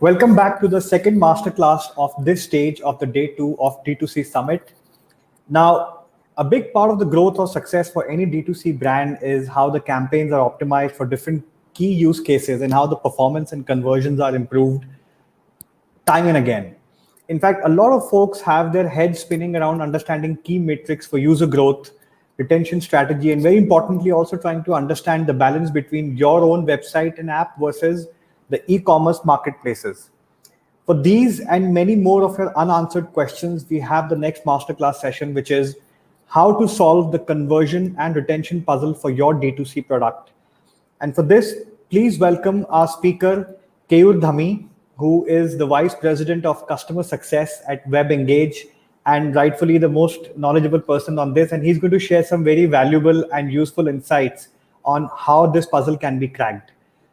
Welcome back to the second masterclass of this stage of the day two of D2C Summit. Now, a big part of the growth or success for any D2C brand is how the campaigns are optimized for different key use cases and how the performance and conversions are improved time and again. In fact, a lot of folks have their heads spinning around understanding key metrics for user growth, retention strategy, and very importantly, also trying to understand the balance between your own website and app versus the e-commerce marketplaces. For these and many more of your unanswered questions, we have the next masterclass session, which is how to solve the conversion and retention puzzle for your D2C product. And for this, please welcome our speaker, Keyur Dhami, who is the Vice President of Customer Success at WebEngage and rightfully the most knowledgeable person on this. And he's going to share some very valuable and useful insights on how this puzzle can be cracked.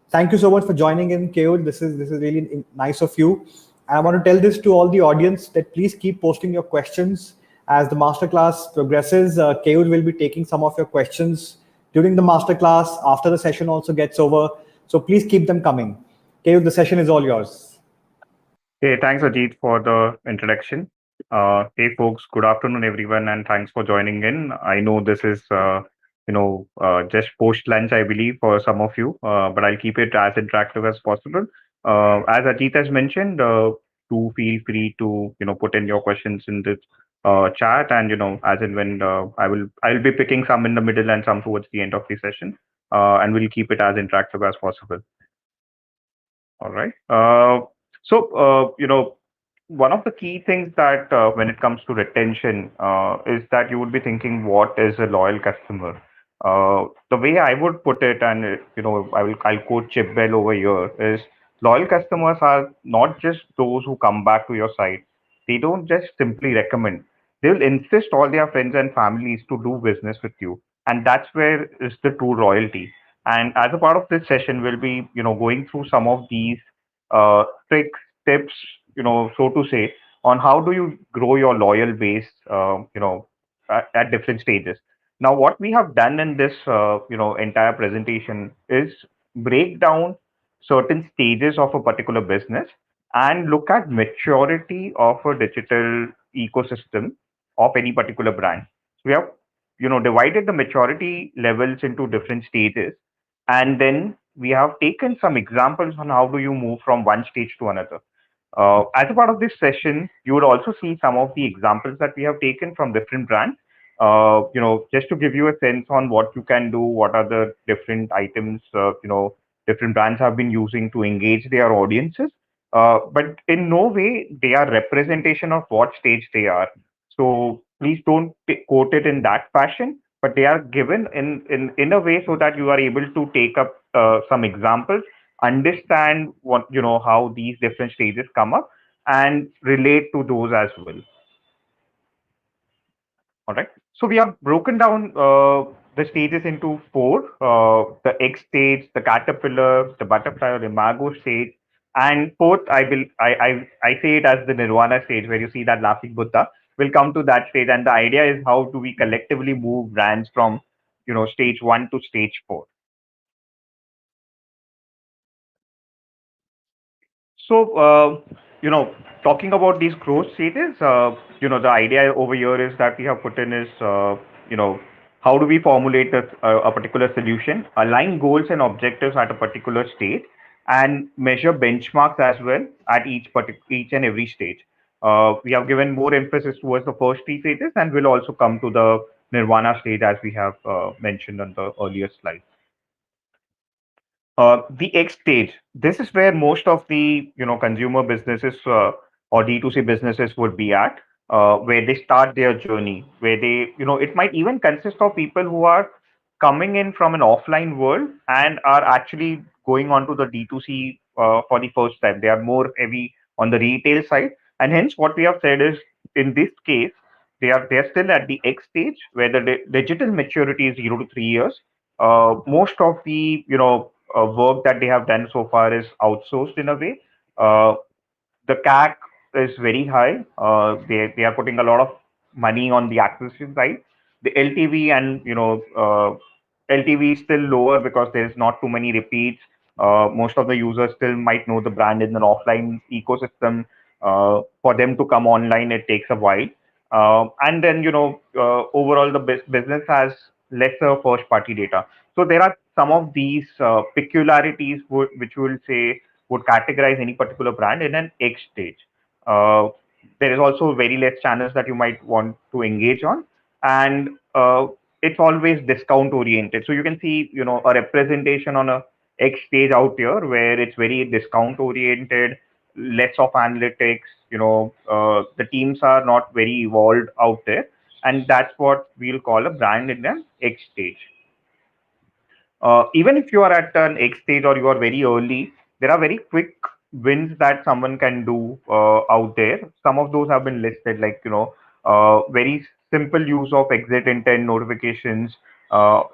Thank you so much for joining in, Keyur. This is really nice of you. And I want to tell this to all the audience that please keep posting your questions as the masterclass progresses. Keyur will be taking some of your questions during the masterclass after the session also gets over. So please keep them coming. Keyur, the session is all yours. Hey, thanks, Ajit, for the introduction. Hey, folks, good afternoon, everyone, and thanks for joining in. I know this is, just post lunch, I believe, for some of you, but I'll keep it as interactive as possible. As Ajit has mentioned, do feel free to, put in your questions in the chat, and as and when I'll be picking some in the middle and some towards the end of the session, and we'll keep it as interactive as possible. All right. One of the key things that when it comes to retention is that you would be thinking, what is a loyal customer? The way I would put it, and I'll quote Chip Bell over here, is loyal customers are not just those who come back to your site. They don't just simply recommend. They will insist all their friends and families to do business with you, and that's where is the true loyalty. And as a part of this session, we'll be, going through some of these tricks, tips, so to say, on how do you grow your loyal base, at different stages. Now, what we have done in this, entire presentation is break down certain stages of a particular business and look at maturity of a digital ecosystem of any particular brand. So we have, divided the maturity levels into different stages, and then we have taken some examples on how do you move from one stage to another. As a part of this session, you would also see some of the examples that we have taken from different brands. Just to give you a sense on what you can do, what are the different items, different brands have been using to engage their audiences. But in no way they are representation of what stage they are. So please don't quote it in that fashion, but they are given in a way so that you are able to take up some examples, understand what how these different stages come up, and relate to those as well. All right. So we have broken down the stages into four: the egg stage, the caterpillar, the butterfly or imago stage, and fourth, I say it as the nirvana stage, where you see that laughing Buddha. We'll come to that stage, and the idea is how do we collectively move brands from stage one to stage four. So, talking about these growth stages, the idea over here is that we have put in is, how do we formulate a particular solution, align goals and objectives at a particular stage, and measure benchmarks as well at each and every stage. We have given more emphasis towards the first three stages, and we'll also come to the nirvana stage as we have mentioned on the earlier slide. The X stage. This is where most of the consumer businesses or D2C businesses would be at, where they start their journey, where they it might even consist of people who are coming in from an offline world and are actually going on to the D2C for the first time. They are more heavy on the retail side, and hence what we have said is in this case they are still at the X stage where the digital maturity is 0 to 3 years. Most of the work that they have done so far is outsourced in a way. The CAC is very high. They are putting a lot of money on the acquisition side. The LTV and LTV is still lower because there's not too many repeats. Most of the users still might know the brand in an offline ecosystem. For them to come online, it takes a while. And then, overall, the business has lesser first party data. So there are some of these peculiarities which will say would categorize any particular brand in an X stage. Uh, there is also very less channels that you might want to engage on, and it's always discount oriented. So you can see, a representation on a X stage out here where it's very discount oriented, less of analytics. The teams are not very evolved out there, and that's what we'll call a brand in an X stage. Even if you are at an X stage or you are very early, there are very quick wins that someone can do out there. Some of those have been listed, like, very simple use of exit intent notifications,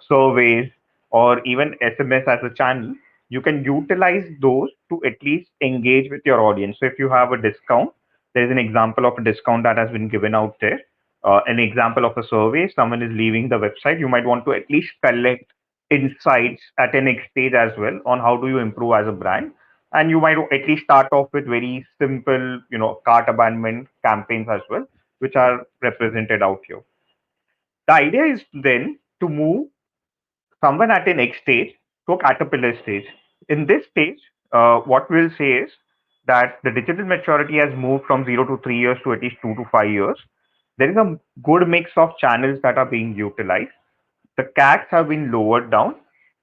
surveys, or even SMS as a channel. You can utilize those to at least engage with your audience. So if you have a discount, there's an example of a discount that has been given out there. An example of a survey, someone is leaving the website, you might want to at least collect insights at an next stage as well on how do you improve as a brand. And you might at least start off with very simple, cart abandonment campaigns as well, which are represented out here. The idea is then to move someone at an next stage to a caterpillar stage. In this stage, what we'll say is that the digital maturity has moved from 0 to 3 years to at least 2 to 5 years. There is a good mix of channels that are being utilized. The CACs have been lowered down.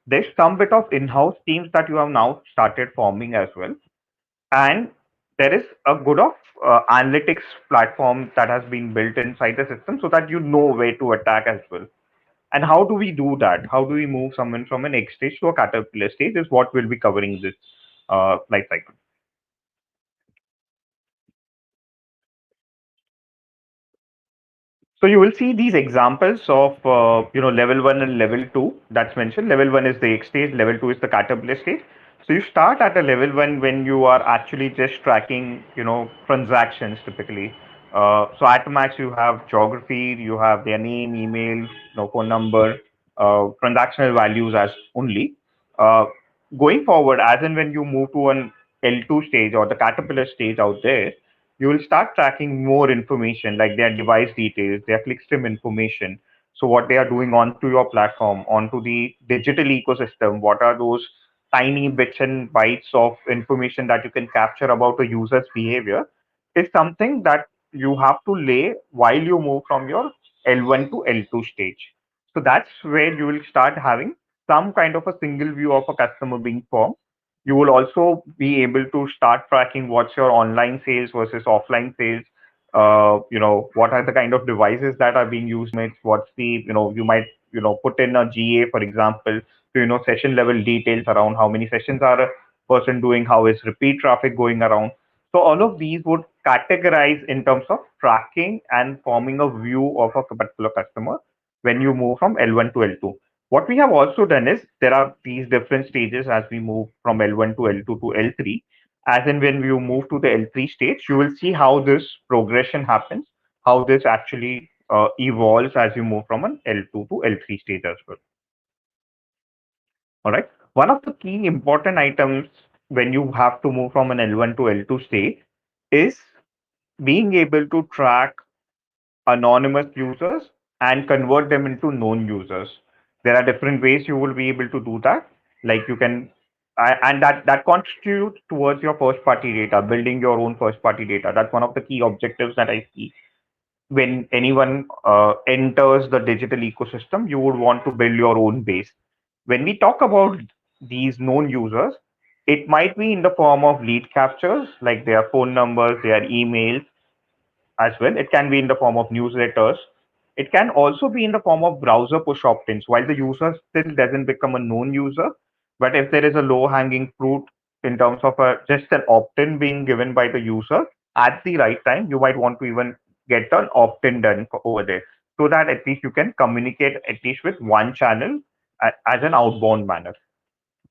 There's some bit of in-house teams that you have now started forming as well. And there is a good of analytics platform that has been built inside the system so that you know where to attack as well. And how do we do that? How do we move someone from an X stage to a caterpillar stage is what we'll be covering this life cycle. So you will see these examples of level 1 and level 2 that's mentioned. Level 1 is the X stage, level 2 is the caterpillar stage. So you start at a level 1 when you are actually just tracking transactions typically. So at max you have geography, you have their name, email, phone number, transactional values as only. Uh, Going forward, as and when you move to an L2 stage or the caterpillar stage out there, you will start tracking more information like their device details, their clickstream information. So what they are doing onto your platform, onto the digital ecosystem, what are those tiny bits and bytes of information that you can capture about a user's behavior is something that you have to lay while you move from your L1 to L2 stage. So that's where you will start having some kind of a single view of a customer being formed. You will also be able to start tracking what's your online sales versus offline sales. What are the kind of devices that are being used? What's the, you might, put in a GA, for example, to, session level details around how many sessions are a person doing, how is repeat traffic going around. So all of these would categorize in terms of tracking and forming a view of a particular customer when you move from L1 to L2. What we have also done is there are these different stages as we move from L1 to L2 to L3. As in when you move to the L3 stage, you will see how this progression happens, how this actually evolves as you move from an L2 to L3 stage as well. All right. One of the key important items when you have to move from an L1 to L2 stage is being able to track anonymous users and convert them into known users. There are different ways you will be able to do that. Like you can, and that contributes towards your first party data, building your own first party data. That's one of the key objectives that I see when anyone enters the digital ecosystem. You would want to build your own base. When we talk about these known users, it might be in the form of lead captures, like their phone numbers, their emails, as well. It can be in the form of newsletters. It can also be in the form of browser push opt-ins while the user still doesn't become a known user. But if there is a low hanging fruit in terms of just an opt-in being given by the user at the right time, you might want to even get an opt-in done over there so that at least you can communicate at least with one channel as an outbound manner.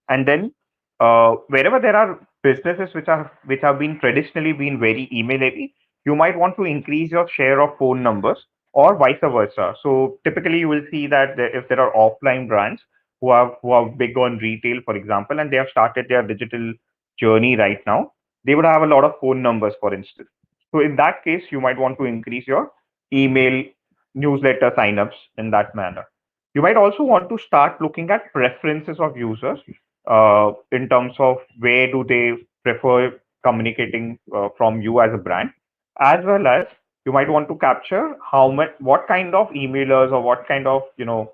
And then wherever there are businesses which have been traditionally been very email heavy, you might want to increase your share of phone numbers or vice versa. So typically you will see that if there are offline brands, who are big on retail, for example, and they have started their digital journey right now, they would have a lot of phone numbers, for instance. So in that case, you might want to increase your email newsletter signups in that manner. You might also want to start looking at preferences of users in terms of where do they prefer communicating from you as a brand, as well as you might want to capture how much, what kind of emailers or what kind of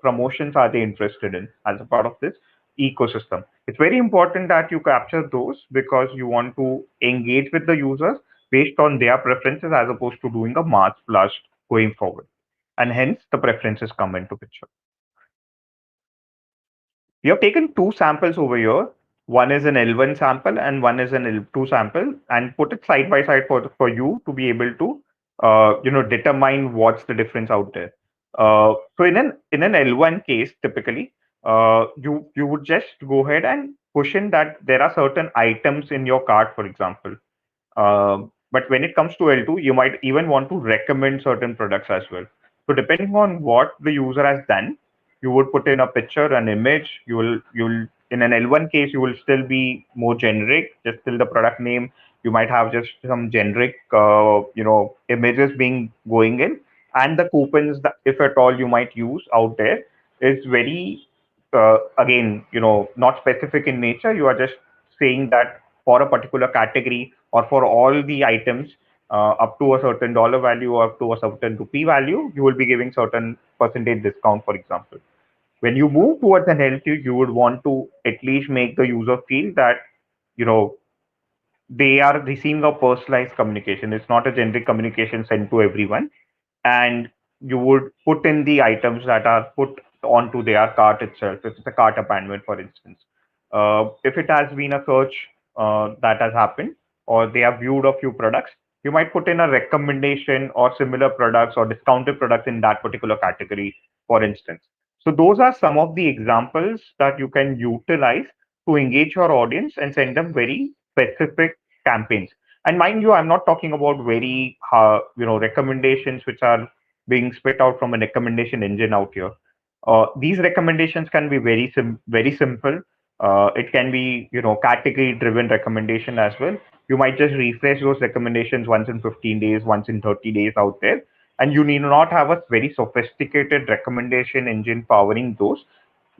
promotions are they interested in as a part of this ecosystem. It's very important that you capture those because you want to engage with the users based on their preferences as opposed to doing a mass blast going forward, and hence the preferences come into picture. We have taken two samples over here. One is an L1 sample and one is an L2 sample, and put it side by side for you to be able to determine what's the difference out there. So in an L1 case, typically, you would just go ahead and push in that there are certain items in your cart, for example. But when it comes to L2, you might even want to recommend certain products as well. So depending on what the user has done, you would put in a picture, an image. You'll in an L1 case, you will still be more generic, just still the product name. You might have just some generic, images being going in, and the coupons that, if at all, you might use out there is very, again, not specific in nature. You are just saying that for a particular category or for all the items up to a certain dollar value or up to a certain rupee value, you will be giving certain percentage discount, for example. When you move towards an L2, you would want to at least make the user feel that you know they are receiving a personalized communication. It's not a generic communication sent to everyone, and you would put in the items that are put onto their cart itself. If it's a cart abandonment, for instance, if it has been a search that has happened, or they have viewed a few products, you might put in a recommendation or similar products or discounted products in that particular category, for instance. So those are some of the examples that you can utilize to engage your audience and send them very specific campaigns. And mind you, I'm not talking about very recommendations which are being spit out from a recommendation engine out here. These recommendations can be very simple. It can be category driven recommendation as well. You might just refresh those recommendations once in 15 days, once in 30 days out there, and you need not have a very sophisticated recommendation engine powering those,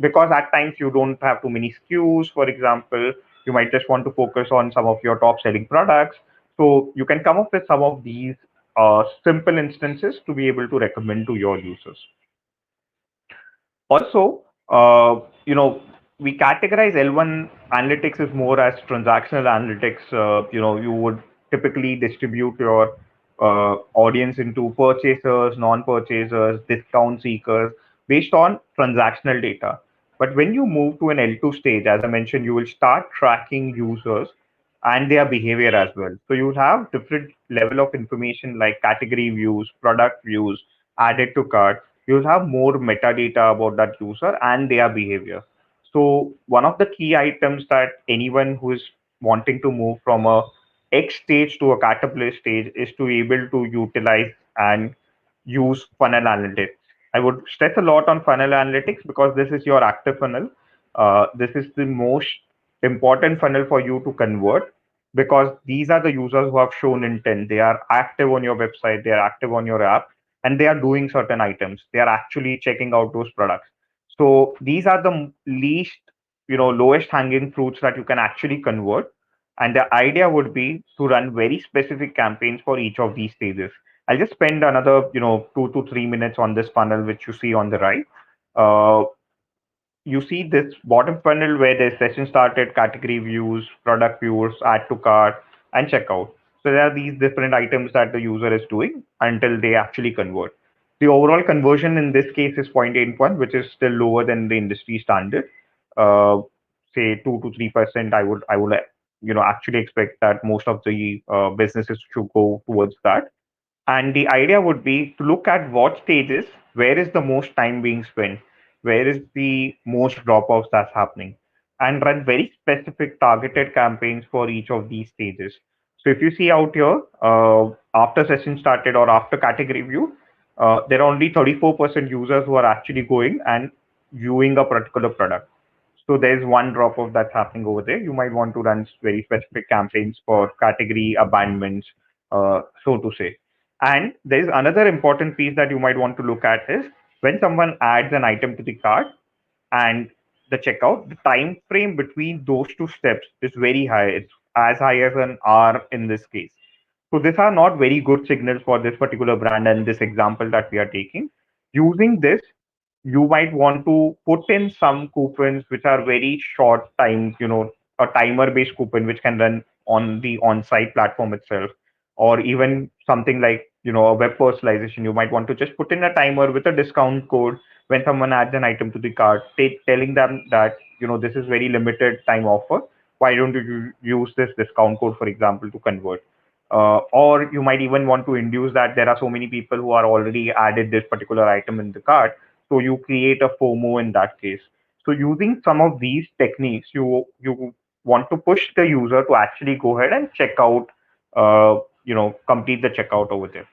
because at times you don't have too many SKUs, for example. You might just want to focus on some of your top selling products. So you can come up with some of these simple instances to be able to recommend to your users. Also, we categorize L1 analytics as more as transactional analytics. You would typically distribute your audience into purchasers, non-purchasers, discount seekers based on transactional data. But when you move to an L2 stage, as I mentioned, you will start tracking users and their behavior as well. So you have different level of information like category views, product views, added to cart. You'll have more metadata about that user and their behavior. So one of the key items that anyone who is wanting to move from a X stage to a caterpillar stage is to be able to utilize and use funnel analytics. I would stress a lot on funnel analytics because this is your active funnel. This is the most important funnel for you to convert, because these are the users who have shown intent. They are active on your website, they are active on your app, and they are doing certain items. They are actually checking out those products. So these are the least, lowest hanging fruits that you can actually convert. And the idea would be to run very specific campaigns for each of these stages. I'll just spend another, 2 to 3 minutes on this funnel, which you see on the right. Uh, you see this bottom funnel where the session started, category views, product views, add to cart, and checkout. So there are these different items that the user is doing until they actually convert. The overall conversion in this case is 0.81, which is still lower than the industry standard. Uh, Say 2 to 3%. I would actually expect that most of the businesses should go towards that. And the idea would be to look at what stages, where is the most time being spent, where is the most drop offs that's happening, and run very specific targeted campaigns for each of these stages. So if you see out here, after session started or after category view, there are only 34% users who are actually going and viewing a particular product. So there's one drop off that's happening over there. You might want to run very specific campaigns for category abandonments, so to say. And there's another important piece that you might want to look at is when someone adds an item to the cart and the checkout, the time frame between those two steps is very high. It's as high as an hour in this case. So these are not very good signals for this particular brand and this example that we are taking. Using this, you might want to put in some coupons which are very short times, a timer based coupon which can run on the on-site platform itself, or even something like, a web personalization. You might want to just put in a timer with a discount code when someone adds an item to the cart, telling them that, this is very limited time offer. Why don't you use this discount code, for example, to convert? Or you might even want to induce that there are so many people who are already added this particular item in the cart, so you create a FOMO in that case. So using some of these techniques, you want to push the user to actually go ahead and check out, complete the checkout over there.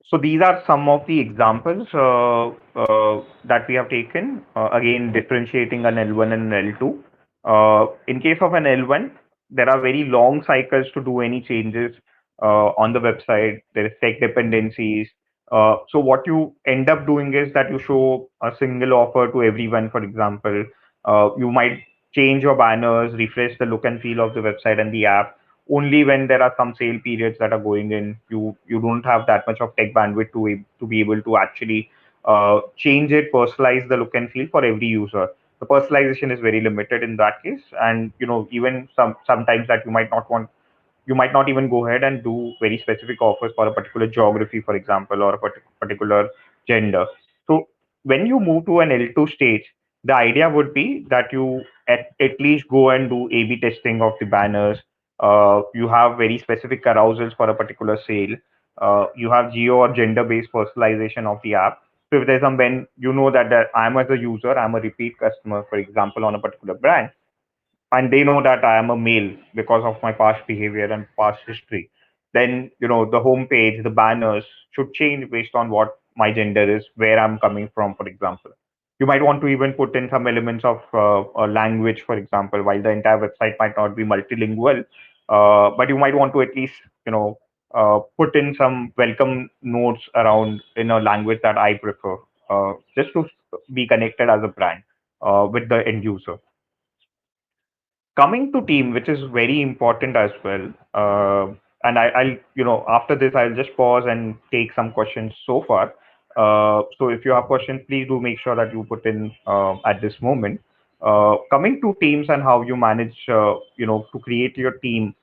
So these are some of the examples that we have taken. Again, differentiating an L1 and an L2. In case of an L1, there are very long cycles to do any changes on the website. There is tech dependencies. So what you end up doing is that you show a single offer to everyone, for example. You might change your banners, refresh the look and feel of the website and the app only when there are some sale periods that are going in. You don't have that much of tech bandwidth to be able to actually change it, personalize the look and feel for every user. The personalization is very limited in that case, and even sometimes that you might not even go ahead and do very specific offers for a particular geography, for example, or a particular gender. So when you move to an L2 stage, the idea would be that you at least go and do A/B testing of the banners. You have very specific carousels for a particular sale. You have geo or gender based personalization of the app. So if there's some when that I'm as a user, I'm a repeat customer, for example, on a particular brand, and they know that I am a male because of my past behavior and past history, then the homepage, the banners should change based on what my gender is, where I'm coming from, for example. You might want to even put in some elements of a language, for example, while the entire website might not be multilingual, but you might want to at least put in some welcome notes around in a language that I prefer, just to be connected as a brand with the end user. Coming to team, which is very important as well. And I'll, after this, I'll just pause and take some questions so far. So if you have questions, please do make sure that you put in at this moment. Coming to teams and how you manage, to create your team.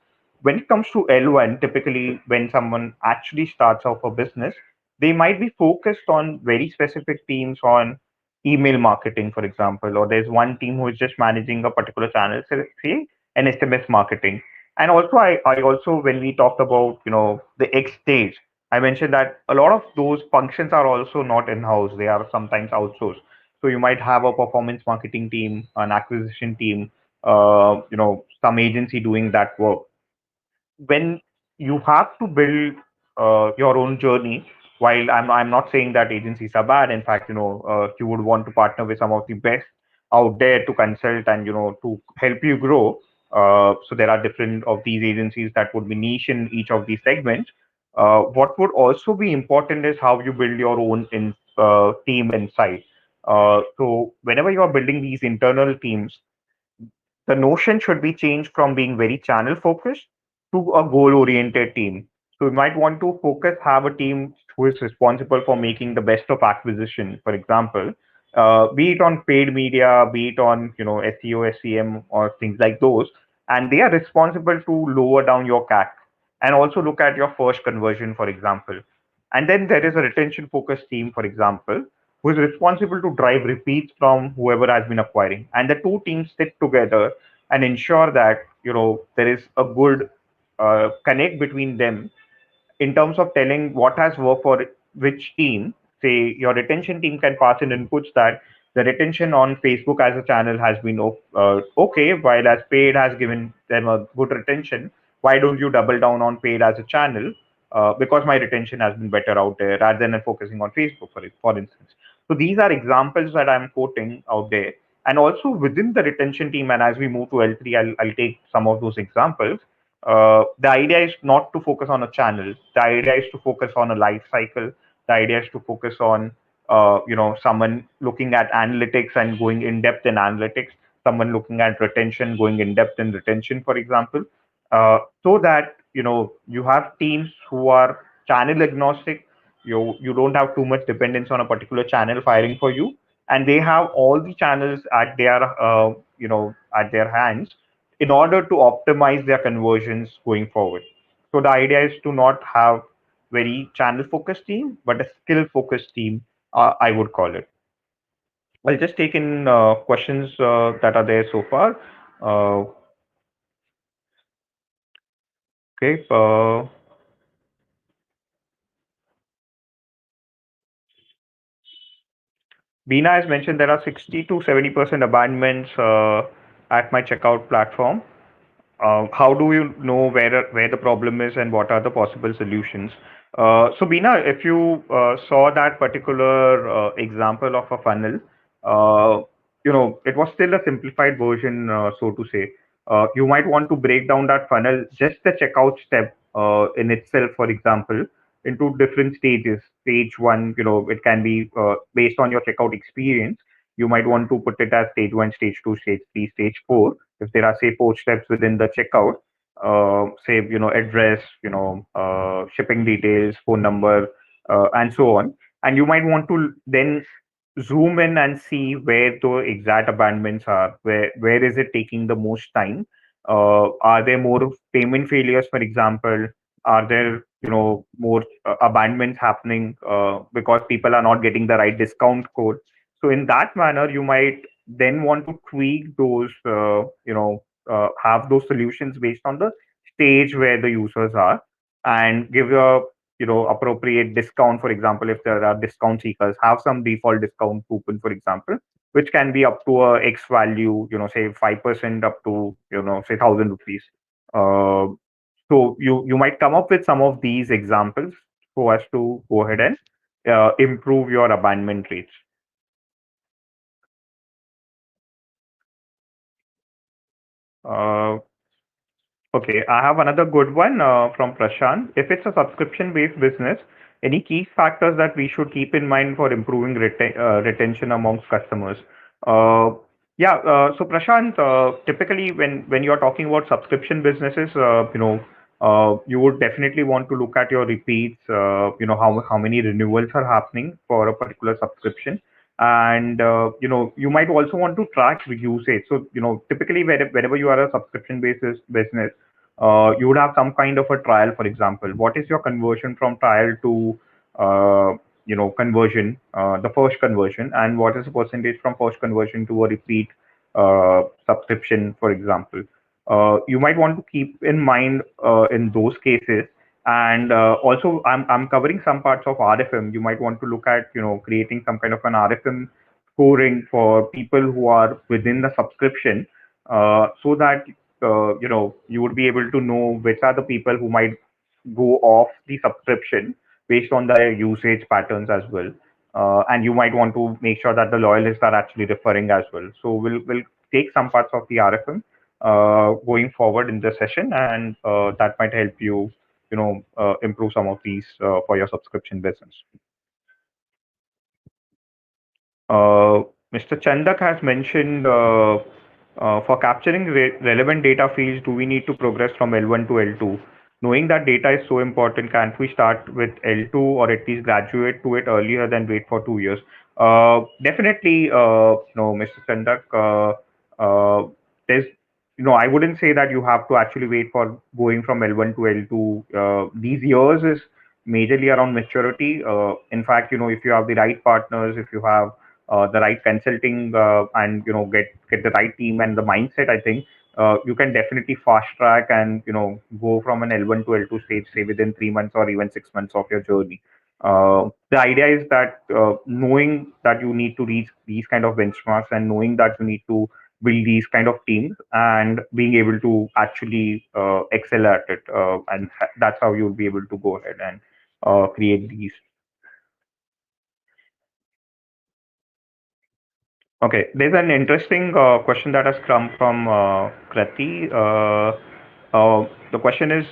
When it comes to L1, typically when someone actually starts off a business, they might be focused on very specific teams on email marketing, for example, or there's one team who is just managing a particular channel, say an SMS marketing. And also, I also, when we talked about, the X stage, I mentioned that a lot of those functions are also not in-house. They are sometimes outsourced. So you might have a performance marketing team, an acquisition team, some agency doing that work. When you have to build your own journey, while I'm not saying that agencies are bad. In fact, you would want to partner with some of the best out there to consult and to help you grow. So there are different of these agencies that would be niche in each of these segments. What would also be important is how you build your own team inside. So whenever you are building these internal teams, the notion should be changed from being very channel focused to a goal oriented team. So you might want to have a team who is responsible for making the best of acquisition, for example, be it on paid media, be it on SEO, SEM, or things like those, and they are responsible to lower down your CAC and also look at your first conversion, for example. And then there is a retention focused team, for example, who is responsible to drive repeats from whoever has been acquiring. And the two teams sit together and ensure that there is a good connect between them in terms of telling what has worked for which team. Say your retention team can pass in inputs that the retention on Facebook as a channel has been okay, while as paid has given them a good retention. Why don't you double down on paid as a channel? because my retention has been better out there rather than focusing on Facebook, for instance. So these are examples that I'm quoting out there. And also within the retention team, and as we move to L3, I'll take some of those examples. The idea is not to focus on a channel. The idea is to focus on a life cycle. The idea is to focus on someone looking at analytics and going in depth in analytics, someone looking at retention, going in depth in retention, for example, so that you have teams who are channel agnostic. You don't have too much dependence on a particular channel firing for you, and they have all the channels at their at their hands in order to optimize their conversions going forward. So the idea is to not have very channel focused team, but a skill focused team, I would call it. I'll just take in questions that are there so far. Okay. Beena has mentioned there are 60 to 70% abandonments at my checkout platform. How do you know where the problem is and what are the possible solutions? So Beena, if you saw that particular example of a funnel, uh, it was still a simplified version, so to say. You might want to break down that funnel, just the checkout step in itself, for example, into different stages. Stage one, it can be based on your checkout experience. You might want to put it as stage one, stage two, stage three, stage four. If there are, say, four steps within the checkout, say, address, shipping details, phone number, and so on. And you might want to then zoom in and see where the exact abandonments are, where is it taking the most time. Are there more payment failures, for example? Are there more abandonments happening because people are not getting the right discount code? So in that manner, you might then want to tweak those, have those solutions based on the stage where the users are, and give a appropriate discount. For example, if there are discount seekers, have some default discount coupon, for example, which can be up to a X value, say 5% up to say 1,000 rupees. Uh, so you might come up with some of these examples so as to go ahead and improve your abandonment rates. Uh, Okay, I have another good one from Prashant. If it's a subscription-based business, any key factors that we should keep in mind for improving retention amongst customers? Uh, so Prashant, typically when you're talking about subscription businesses, you would definitely want to look at your repeats. How many renewals are happening for a particular subscription, and you might also want to track usage. So typically wherever you are a subscription basis business, you would have some kind of a trial. For example, what is your conversion from trial to conversion, the first conversion, and what is the percentage from first conversion to a repeat subscription, for example. You might want to keep in mind in those cases. And also, I'm covering some parts of RFM. You might want to look at creating some kind of an RFM scoring for people who are within the subscription, so that you would be able to know which are the people who might go off the subscription based on their usage patterns as well. And you might want to make sure that the loyalists are actually referring as well. So we'll take some parts of the RFM going forward in the session, and that might help you improve some of these for your subscription business. uh, Mr. Chandak has mentioned, for capturing relevant data fields, do we need to progress from L1 to L2? Knowing that data is so important, can't we start with L2 or at least graduate to it earlier than wait for 2 years? Definitely, Mr. Chandak, there's, I wouldn't say that you have to actually wait for going from L1 to L2. These years is majorly around maturity. In fact, if you have the right partners, if you have the right consulting, and get the right team and the mindset, I think you can definitely fast track and go from an L1 to L2 stage, say within 3 months or even 6 months of your journey. The idea is that knowing that you need to reach these kind of benchmarks, and knowing that you need to build these kind of teams and being able to actually excel at it. And that's how you'll be able to go ahead and create these. Okay, there's an interesting question that has come from Krati. The question is,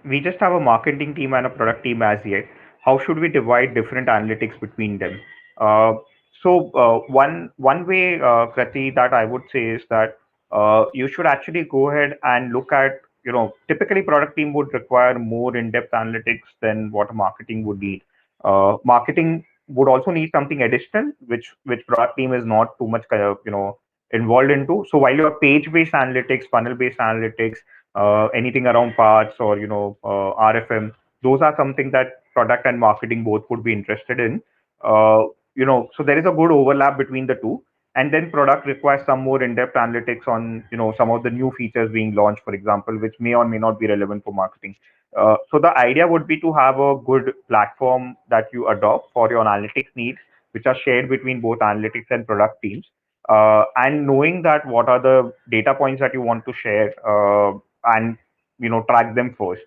we just have a marketing team and a product team as yet. How should we divide different analytics between them? Uh, one way, Krati, that I would say is that you should actually go ahead and look at, typically product team would require more in-depth analytics than what marketing would need. Marketing would also need something additional, which product team is not too much kind of involved into. So while your page-based analytics, funnel-based analytics, anything around parts or RFM, those are something that product and marketing both would be interested in. So there is a good overlap between the two. And then product requires some more in-depth analytics on some of the new features being launched, for example, which may or may not be relevant for marketing. So the idea would be to have a good platform that you adopt for your analytics needs, which are shared between both analytics and product teams. And knowing that what are the data points that you want to share, and track them first.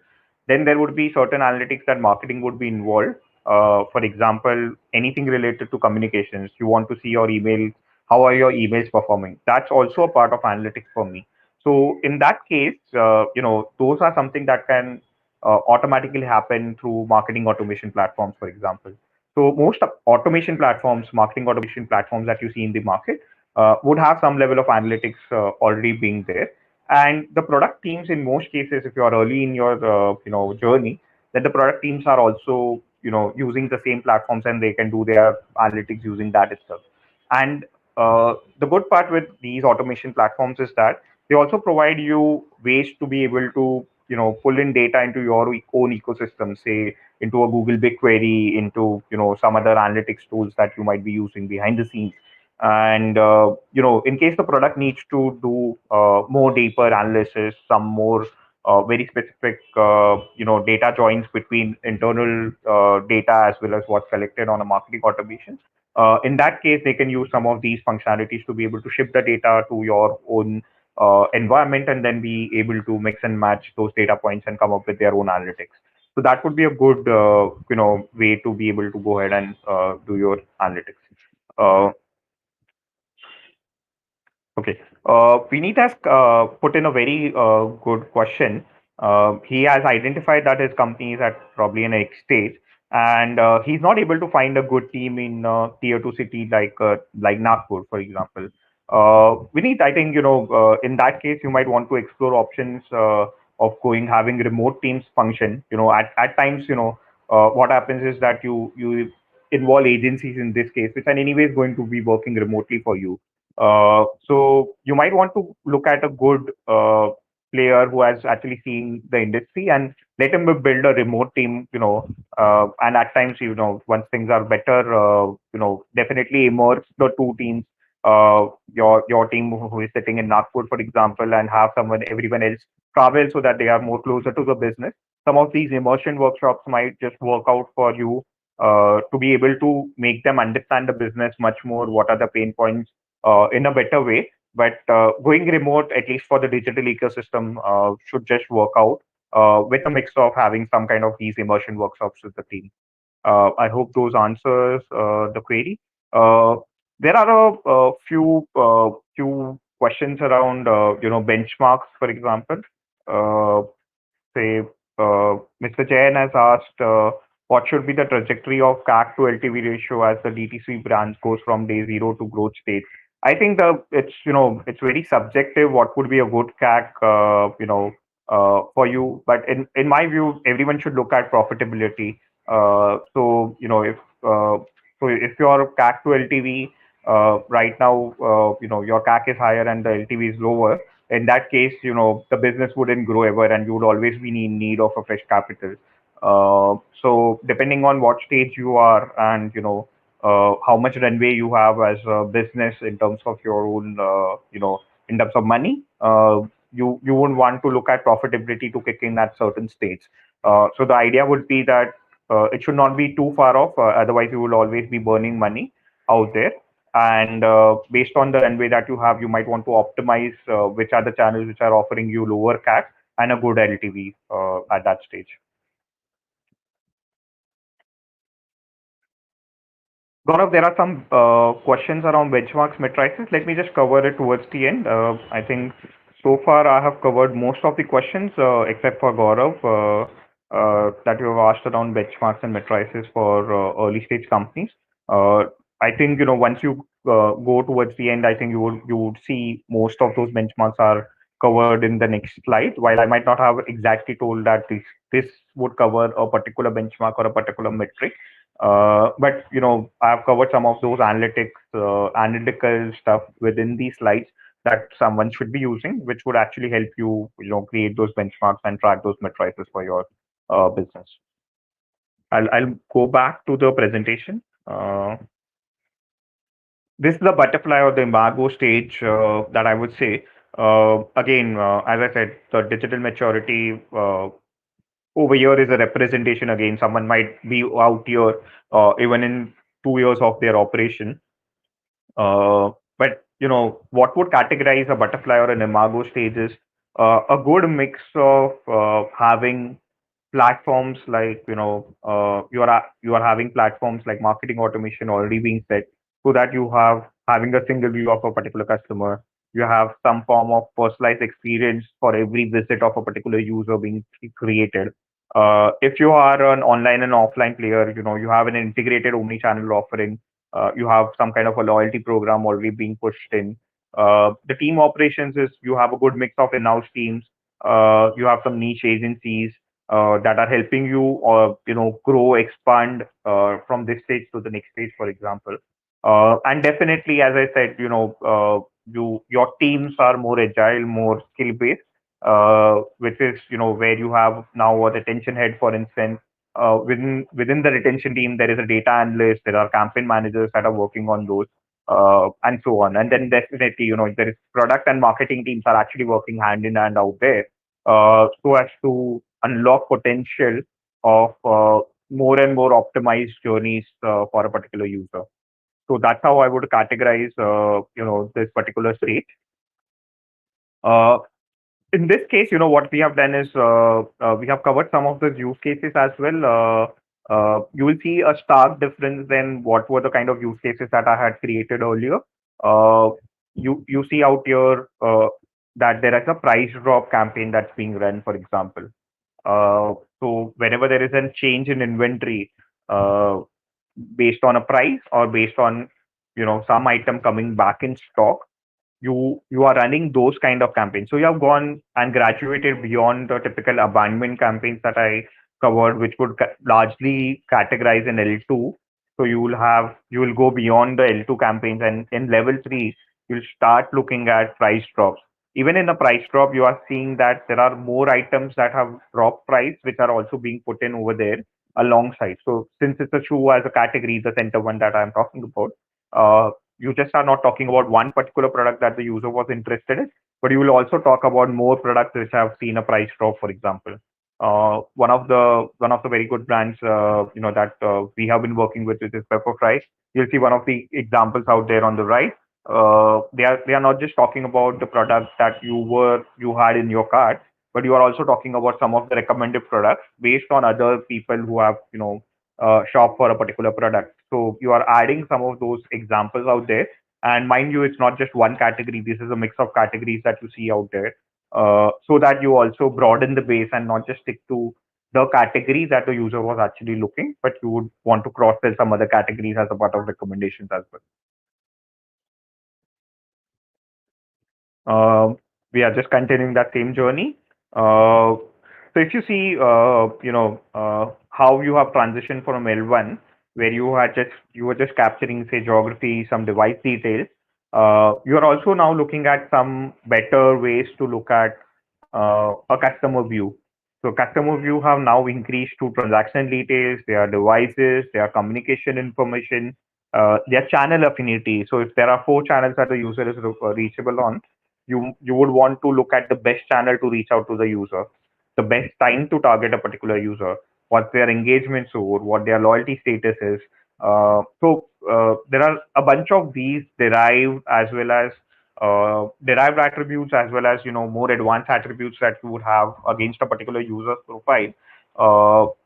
Then there would be certain analytics that marketing would be involved. For example, anything related to communications. You want to see your email. How are your emails performing? That's also a part of analytics for me. So in that case, those are something that can automatically happen through marketing automation platforms, for example. So most automation platforms, marketing automation platforms that you see in the market would have some level of analytics already being there. And the product teams, in most cases, if you are early in your journey, then the product teams are also using the same platforms and they can do their analytics using that itself. And the good part with these automation platforms is that they also provide you ways to be able to pull in data into your own ecosystem, say into a Google BigQuery, into some other analytics tools that you might be using behind the scenes. And in case the product needs to do more deeper analysis, some more very specific data joins between internal data as well as what's collected on a marketing automation. In that case, they can use some of these functionalities to be able to ship the data to your own environment and then be able to mix and match those data points and come up with their own analytics. So that would be a good way to be able to go ahead and do your analytics. Okay. Vineet has put in a very good question. He has identified that his company is at probably an X stage, and he's not able to find a good team in tier two city like Nagpur, for example. Vineet, I think in that case you might want to explore options of having remote teams function. At times what happens is that you involve agencies in this case, which are anyways going to be working remotely for you. So you might want to look at a good player who has actually seen the industry and let him build a remote team, and at times, once things are better, definitely merge the two teams, your team who is sitting in Nagpur, for example, and have everyone else travel so that they are more closer to the business. Some of these immersion workshops might just work out for you to be able to make them understand the business much more. What are the pain points in a better way. But going remote, at least for the digital ecosystem, should just work out with a mix of having some kind of these immersion workshops with the team. I hope those answers the query. There are a few questions around benchmarks, for example. Uh, say Mr. Jain has asked what should be the trajectory of CAC to LTV ratio as the DTC brands goes from day zero to growth stage. I think it's very subjective what would be a good CAC for you, but in my view everyone should look at profitability. So if your CAC to LTV right now your CAC is higher and the LTV is lower, in that case, the business wouldn't grow ever and you would always be in need of a fresh capital. So depending on what stage you are and, how much runway you have as a business in terms of your own, in terms of money, you wouldn't want to look at profitability to kick in at certain stage. So the idea would be that it should not be too far off. Otherwise, you will always be burning money out there. and based on the runway that you have, you might want to optimize which are the channels which are offering you lower CAC and a good LTV at that stage. Gaurav, there are some questions around benchmarks matrices. Let me just cover it towards the end. I think so far I have covered most of the questions except for Gaurav that you have asked around benchmarks and matrices for early stage companies. Uh, I think once you go towards the end, I think you would see most of those benchmarks are covered in the next slide. While I might not have exactly told that this would cover a particular benchmark or a particular metric, but I've covered some of those analytical stuff within these slides that someone should be using, which would actually help you, create those benchmarks and track those matrices for your business. I'll go back to the presentation. This is the butterfly or the imago stage that I would say. Again, as I said, the digital maturity over here is a representation. Again, someone might be out here even in 2 years of their operation. But what would categorize a butterfly or an imago stage is a good mix of having platforms like you are having platforms like marketing automation already being set, so that you have having a single view of a particular customer. You have some form of personalized experience for every visit of a particular user being created. If you are an online and offline player, you have an integrated omni-channel offering. You have some kind of a loyalty program already being pushed in. The team operations is you have a good mix of in-house teams. You have some niche agencies that are helping you or grow, expand from this stage to the next stage, for example. And definitely, as I said, your teams are more agile, more skill based, which is where you have now a retention head, for instance. Within the retention team, there is a data analyst, there are campaign managers that are working on those, and so on. And then definitely, there is product and marketing teams are actually working hand in hand out there, so as to unlock potential of more and more optimized journeys for a particular user. So that's how I would categorize, this particular state. Uh, in this case, what we have done is we have covered some of the use cases as well. You will see a stark difference than what were the kind of use cases that I had created earlier. Uh, you see out here that there is a price drop campaign that's being run, for example. So whenever there is a change in inventory, uh, based on a price or based on some item coming back in stock, you are running those kind of campaigns. So you have gone and graduated beyond the typical abandonment campaigns that I covered, which would largely categorize in L2. So you will go beyond the L2 campaigns, and in level 3 you'll start looking at price drops. Even in the price drop, you are seeing that there are more items that have dropped price, which are also being put in over there alongside. So since it's a shoe as a category, the center one that I'm talking about, uh, you just are not talking about one particular product that the user was interested in, but you will also talk about more products which have seen a price drop, for example. One of the very good brands, that we have been working with, which is Pepperfry. You'll see one of the examples out there on the right. They are not just talking about the products that you had in your cart, but you are also talking about some of the recommended products based on other people who have shop for a particular product. So you are adding some of those examples out there. And mind you, it's not just one category. This is a mix of categories that you see out there, so that you also broaden the base and not just stick to the category that the user was actually looking, but you would want to cross sell some other categories as a part of recommendations as well. Um, we are just continuing that same journey. Uh, so if you see, how you have transitioned from L1, where you were just capturing, say, geography, some device details. You are also now looking at some better ways to look at a customer view. So customer view have now increased to transaction details, their devices, their communication information, their channel affinity. So if there are 4 channels that the user is reachable on, you would want to look at the best channel to reach out to the user, the best time to target a particular user, what their engagement score, what their loyalty status is. So there are a bunch of these derived as well as derived attributes as well as more advanced attributes that you would have against a particular user's profile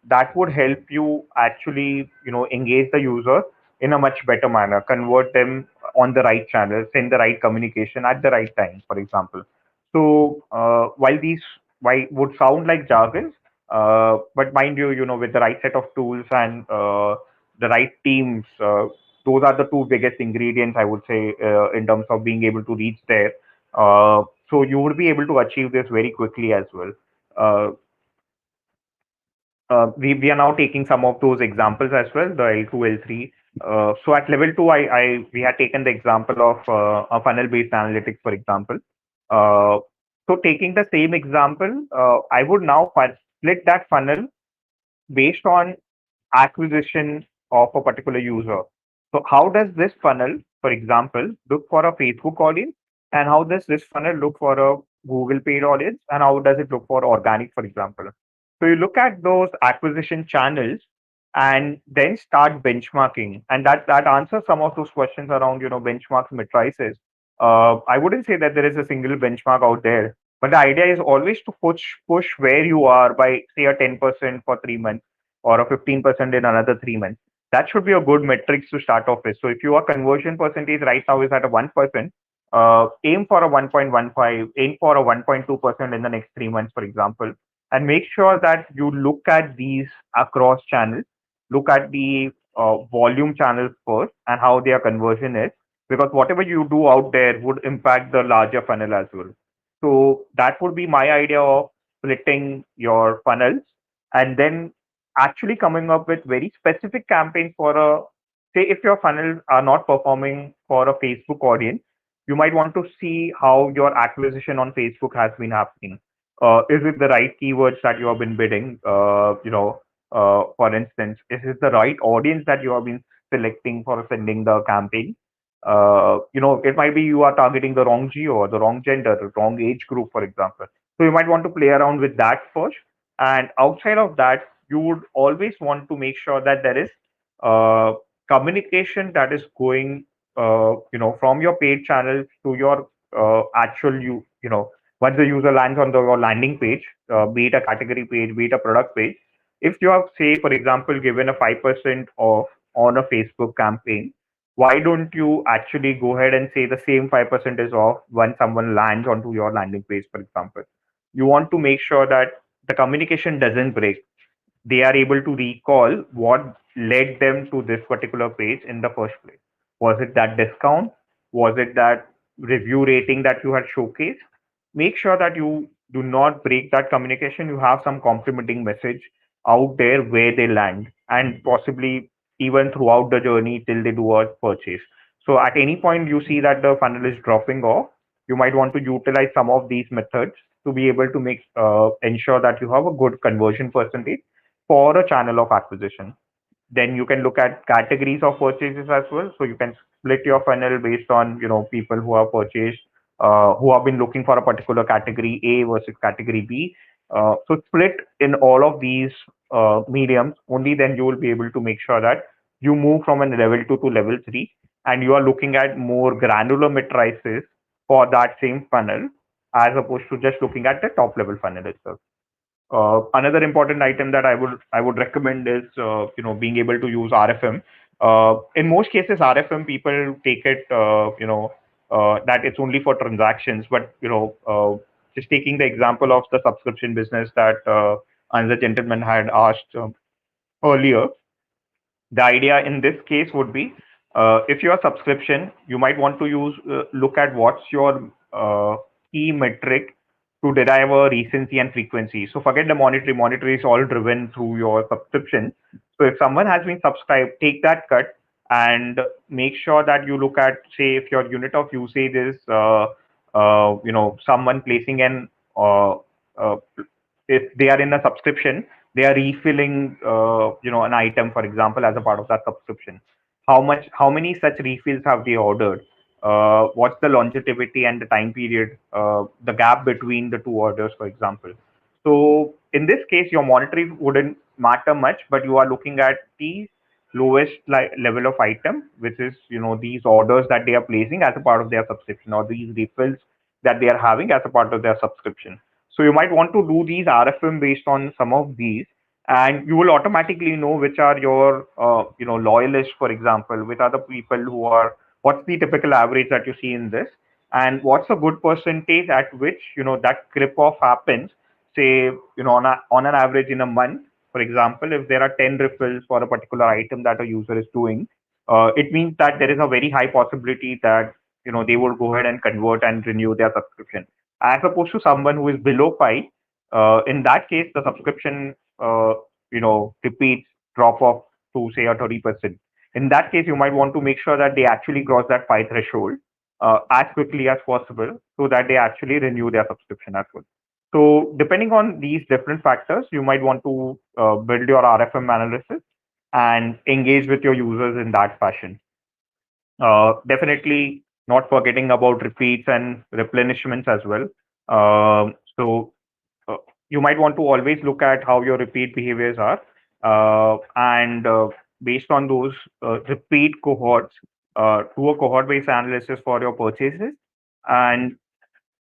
that would help you actually engage the user in a much better manner, convert them on the right channel, send the right communication at the right time, for example. So while these why would sound like jargons, but mind you, with the right set of tools and the right teams, those are the two biggest ingredients I would say in terms of being able to reach there. So you would be able to achieve this very quickly as well. Uh, we are now taking some of those examples as well, the L2, L3. So at level 2, we had taken the example of a funnel-based analytics, for example. Uh, so taking the same example, I would now split that funnel based on acquisition of a particular user. So how does this funnel, for example, look for a Facebook audience, and how does this funnel look for a Google paid audience, and how does it look for organic, for example? So you look at those acquisition channels and then start benchmarking, and that answers some of those questions around benchmarks matrices. I wouldn't say that there is a single benchmark out there, but the idea is always to push where you are by say a 10% for 3 months or a 15% in another 3 months. That should be a good metrics to start off with. So if your conversion percentage right now is at a 1%, aim for a 1.15, aim for a 1.2% in the next 3 months, for example, and make sure that you look at these across channels, look at the volume channels first and how their conversion is, because whatever you do out there would impact the larger funnel as well. So that would be my idea of splitting your funnels and then actually coming up with very specific campaigns for a say if your funnels are not performing for a Facebook audience, you might want to see how your acquisition on Facebook has been happening. Is it the right keywords that you have been bidding? For instance, is it the right audience that you have been selecting for sending the campaign? It might be you are targeting the wrong geo or the wrong gender, the wrong age group, for example. So you might want to play around with that first. And outside of that, you would always want to make sure that there is uh, communication that is going, from your paid channels to your actual once the user lands on your landing page, be it a category page, be it a product page. If you have, say, for example, given a 5% off on a Facebook campaign, why don't you actually go ahead and say the same 5% is off when someone lands onto your landing page, for example? You want to make sure that the communication doesn't break. They are able to recall what led them to this particular page in the first place. Was it that discount? Was it that review rating that you had showcased? Make sure that you do not break that communication. You have some complementing message out there where they land and possibly even throughout the journey till they do a purchase. So at any point you see that the funnel is dropping off, you might want to utilize some of these methods to be able to make ensure that you have a good conversion percentage for a channel of acquisition. Then you can look at categories of purchases as well. So you can split your funnel based on people who have purchased, who have been looking for a particular category A versus category B. So split in all of these mediums. Only then you will be able to make sure that you move from a level 2 to level 3, and you are looking at more granular matrices for that same funnel as opposed to just looking at the top level funnel itself. Another important item that I would recommend is being able to use RFM. In most cases, RFM people take it that it's only for transactions, but just taking the example of the subscription business that another gentleman had asked earlier, the idea in this case would be if your subscription, you might want to use look at what's your key metric to derive a recency and frequency. So forget the monetary. Monetary is all driven through your subscription. So if someone has been subscribed, take that cut and make sure that you look at, say, if your unit of usage is someone placing an uh, if they are in a subscription, they are refilling an item, for example, as a part of that subscription. How many such refills have they ordered? What's the longevity and the time period, the gap between the two orders, for example? So in this case, your monetary wouldn't matter much, but you are looking at the lowest level of item, which is these orders that they are placing as a part of their subscription, or these refills that they are having as a part of their subscription. So you might want to do these RFM based on some of these, and you will automatically know which are your loyalists, for example, which are the people who are, what's the typical average that you see in this, and what's a good percentage at which that clip off happens, say on an average in a month. For example, if there are 10 refills for a particular item that a user is doing, it means that there is a very high possibility that they will go ahead and convert and renew their subscription, as opposed to someone who is below 5. In that case, the subscription repeats drop off to say a 30%. In that case, you might want to make sure that they actually cross that 5 threshold as quickly as possible, so that they actually renew their subscription as well. So depending on these different factors, you might want to build your RFM analysis and engage with your users in that fashion. Definitely not forgetting about repeats and replenishments as well. So you might want to always look at how your repeat behaviors are, and based on those repeat cohorts, do a cohort-based analysis for your purchases, and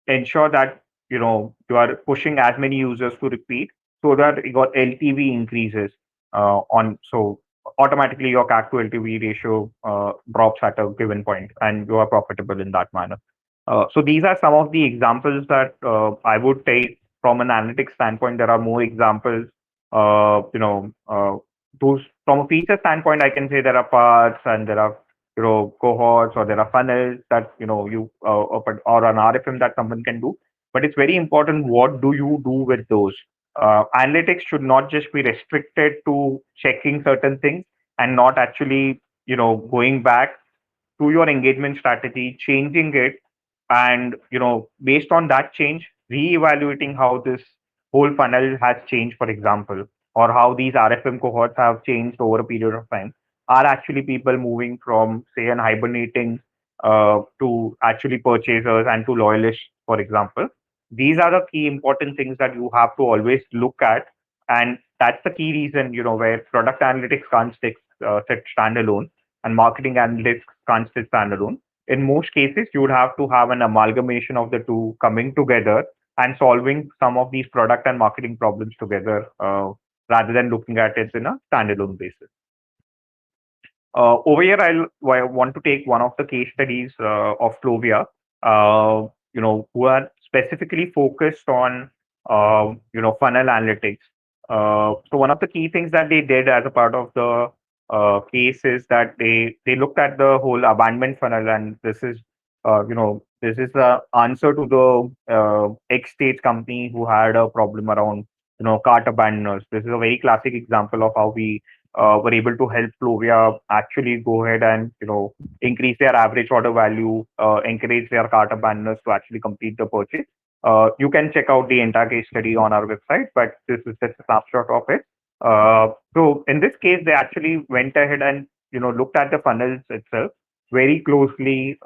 ensure that you are pushing as many users to repeat, so that your LTV increases on so automatically your CAC to LTV ratio drops at a given point, and you are profitable in that manner. So these are some of the examples that I would take from an analytics standpoint. There are more examples. Those from a feature standpoint, I can say there are parts and there are cohorts, or there are funnels that you or an RFM that someone can do. But it's very important, what do you do with those? Analytics should not just be restricted to checking certain things, and not actually going back to your engagement strategy, changing it, and based on that change, re-evaluating how this whole funnel has changed, for example, or how these RFM cohorts have changed over a period of time. Are actually people moving from, say, an hibernating to actually purchasers and to loyalists, for example? These are the key important things that you have to always look at, and that's the key reason where product analytics can't sit standalone, and marketing analytics can't sit standalone. In most cases, you would have to have an amalgamation of the two coming together and solving some of these product and marketing problems together, rather than looking at it in a standalone basis. Over here, I want to take one of the case studies of Clovia, who are specifically focused on, funnel analytics. So one of the key things that they did as a part of the case is that they looked at the whole abandonment funnel, and this is the answer to the X stage company who had a problem around cart abandoners. This is a very classic example of how we were able to help Clovia actually go ahead and increase their average order value, encourage their cart abandoners to actually complete the purchase. You can check out the entire case study on our website, but this is just a snapshot of it. So in this case, they actually went ahead and looked at the funnels itself very closely,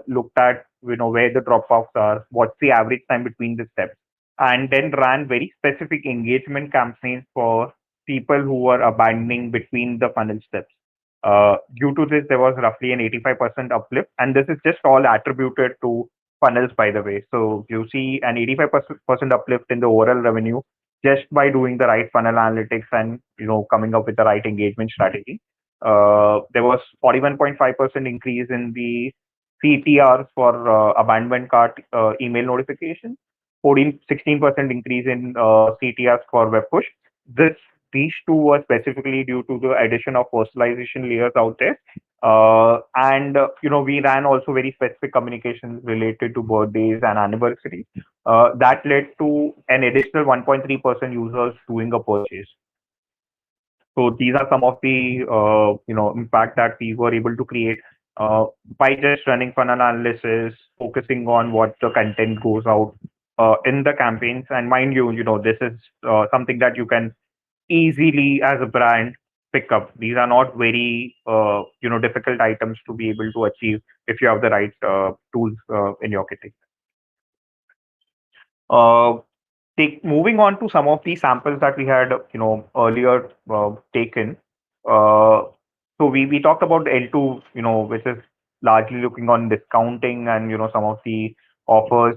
looked at where the drop offs are, what's the average time between the steps, and then ran very specific engagement campaigns for people who were abandoning between the funnel steps. Due to this, there was roughly an 85% uplift, and this is just all attributed to funnels, by the way. So you see an 85% uplift in the overall revenue just by doing the right funnel analytics and coming up with the right engagement strategy. There was 41.5% increase in the CTRs for abandonment cart email notification, 16% increase in CTRs for web push. These two were specifically due to the addition of personalization layers out there. And we ran also very specific communications related to birthdays and anniversaries. That led to an additional 1.3% users doing a purchase. So these are some of the impact that we were able to create by just running funnel analysis, focusing on what the content goes out in the campaigns. And mind you, this is something that you can easily as a brand pick up. These are not very difficult items to be able to achieve if you have the right tools in your kitty. Moving on to some of the samples that we had earlier taken. So So we talked about L2, which is largely looking on discounting and some of the offers.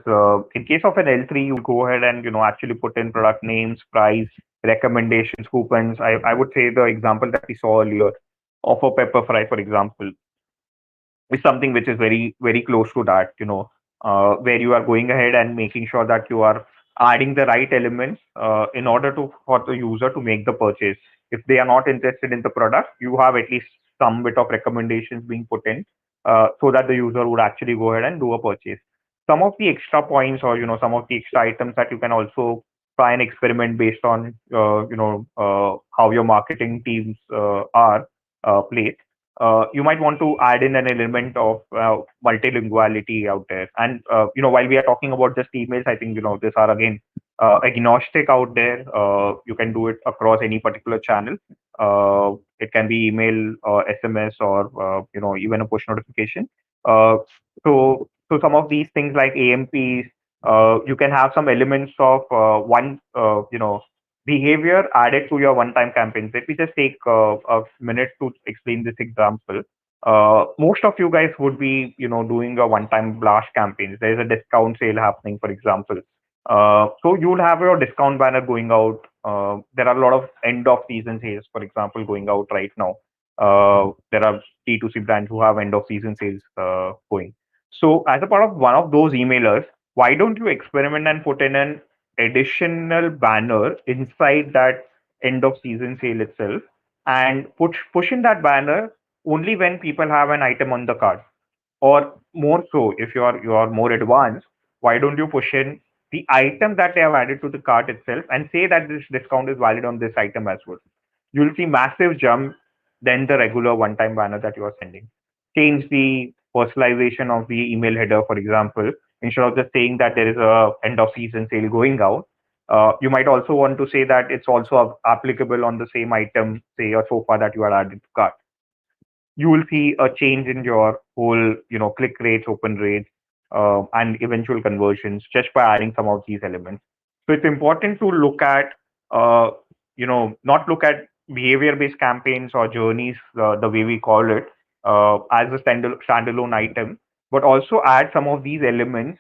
In case of an L3, you go ahead and actually put in product names, price, recommendations, coupons. I would say the example that we saw earlier of a pepper fry, for example, is something which is very very close to that, where you are going ahead and making sure that you are adding the right elements in order to for the user to make the purchase. If they are not interested in the product, you have at least some bit of recommendations being put in, so that the user would actually go ahead and do a purchase. Some of the extra points, or some of the extra items that you can also try and experiment based on how your marketing teams are placed. You might want to add in an element of multilinguality out there. And while we are talking about just emails, I think these are again agnostic out there. You can do it across any particular channel. It can be email, SMS, or even a push notification. Uh, so some of these things like AMPs, you can have some elements of one behavior added to your one-time campaigns. Let me just take a minute to explain this example. Most of you guys would be, doing a one-time blast campaigns. There is a discount sale happening, for example. So you'll have your discount banner going out. There are a lot of end of season sales, for example, going out right now. There are D2C brands who have end of season sales going. So as a part of one of those emailers, why don't you experiment and put in an additional banner inside that end of season sale itself, and push in that banner only when people have an item on the cart? Or more so, if you are more advanced, why don't you push in the item that they have added to the cart itself and say that this discount is valid on this item as well? You'll see massive jump than the regular one-time banner that you are sending. Change the personalization of the email header, for example. Instead of just saying that there is a end of season sale going out, you might also want to say that it's also applicable on the same item, say a sofa that you are added to cart. You will see a change in your whole, click rates, open rates, and eventual conversions just by adding some of these elements. So it's important to look at, not look at behavior-based campaigns or journeys, the way we call it, as a standalone item, but also add some of these elements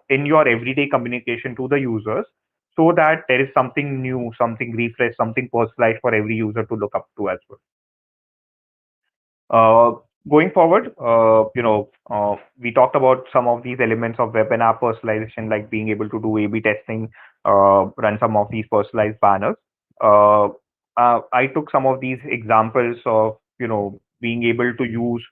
in your everyday communication to the users, so that there is something new, something refreshed, something personalized for every user to look up to as well. Uh, Going forward, we talked about some of these elements of web and app personalization, like being able to do A/B testing, run some of these personalized banners. Uh, I took some of these examples of being able to use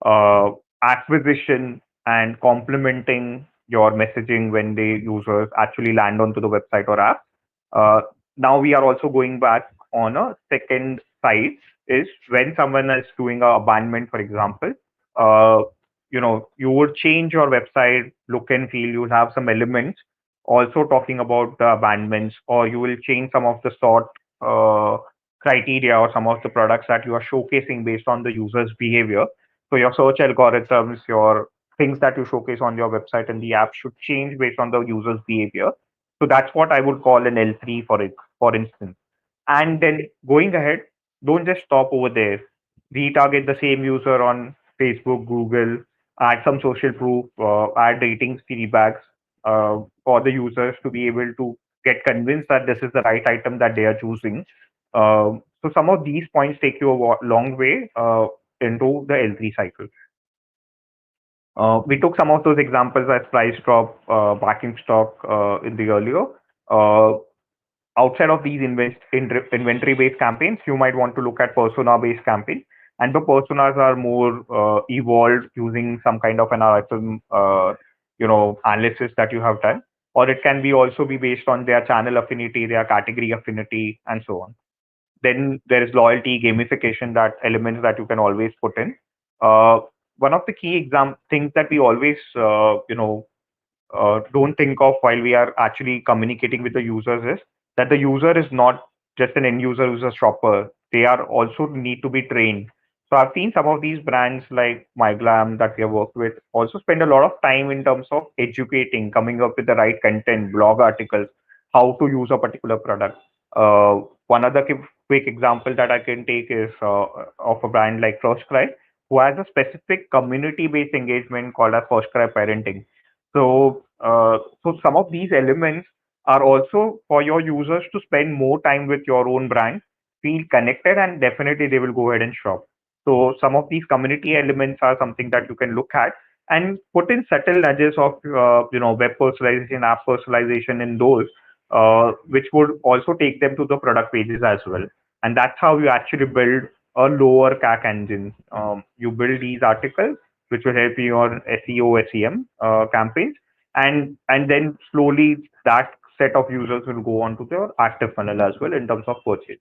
uh, acquisition and complementing your messaging when the users actually land onto the website or app. Uh, Now we are also going back on a second side, is when someone is doing a abandonment, for example. uh, you would change your website look and feel. You would have some elements also talking about the abandonments, or you will change some of the sort uh, criteria or some of the products that you are showcasing based on the user's behavior. So your search algorithms, your things that you showcase on your website and the app should change based on the user's behavior. So that's what I would call an L3 for it, for instance. And then going ahead, don't just stop over there. Retarget the same user on Facebook, Google, add some social proof, add ratings, feedbacks for the users to be able to get convinced that this is the right item that they are choosing. So some of these points take you a long way into the L3 cycle. We took some of those examples as price drop, backing stock in the earlier. Uh, Outside of these inventory-based campaigns, you might want to look at persona-based campaigns, and the personas are more evolved using some kind of an RFM, analysis that you have done, or it can be also be based on their channel affinity, their category affinity, and so on. Then there is loyalty, gamification, that elements that you can always put in. Uh, One of the key things that we always, don't think of while we are actually communicating with the users is that the user is not just an end user who's a shopper. They are also need to be trained. So I've seen some of these brands like MyGlam that we have worked with also spend a lot of time in terms of educating, coming up with the right content, blog articles, how to use a particular product. One other quick example that I can take is of a brand like First Cry, who has a specific community-based engagement called as First Cry Parenting. So some of these elements are also for your users to spend more time with your own brand, feel connected, and definitely they will go ahead and shop. So some of these community elements are something that you can look at and put in subtle nudges of web personalization, app personalization in those, which would also take them to the product pages as well. And that's how you actually build a lower CAC engine. You build these articles, which will help you on SEO, SEM campaigns, and then slowly that set of users will go on to their active funnel as well in terms of purchase.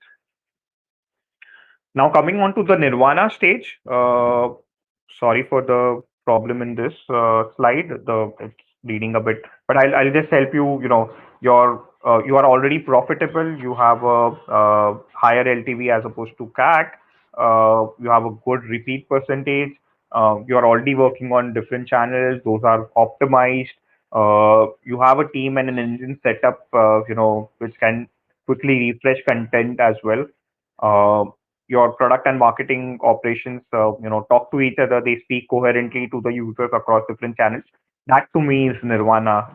Now coming on to the Nirvana stage. Sorry for the problem in this slide. It's reading a bit, but I'll just help you. You are already profitable. You have a higher LTV as opposed to CAC. You have a good repeat percentage. You are already working on different channels. Those are optimized. You have a team and an engine set up, which can quickly refresh content as well. Uh, your product and marketing operations, talk to each other. They speak coherently to the users across different channels. That to me is nirvana.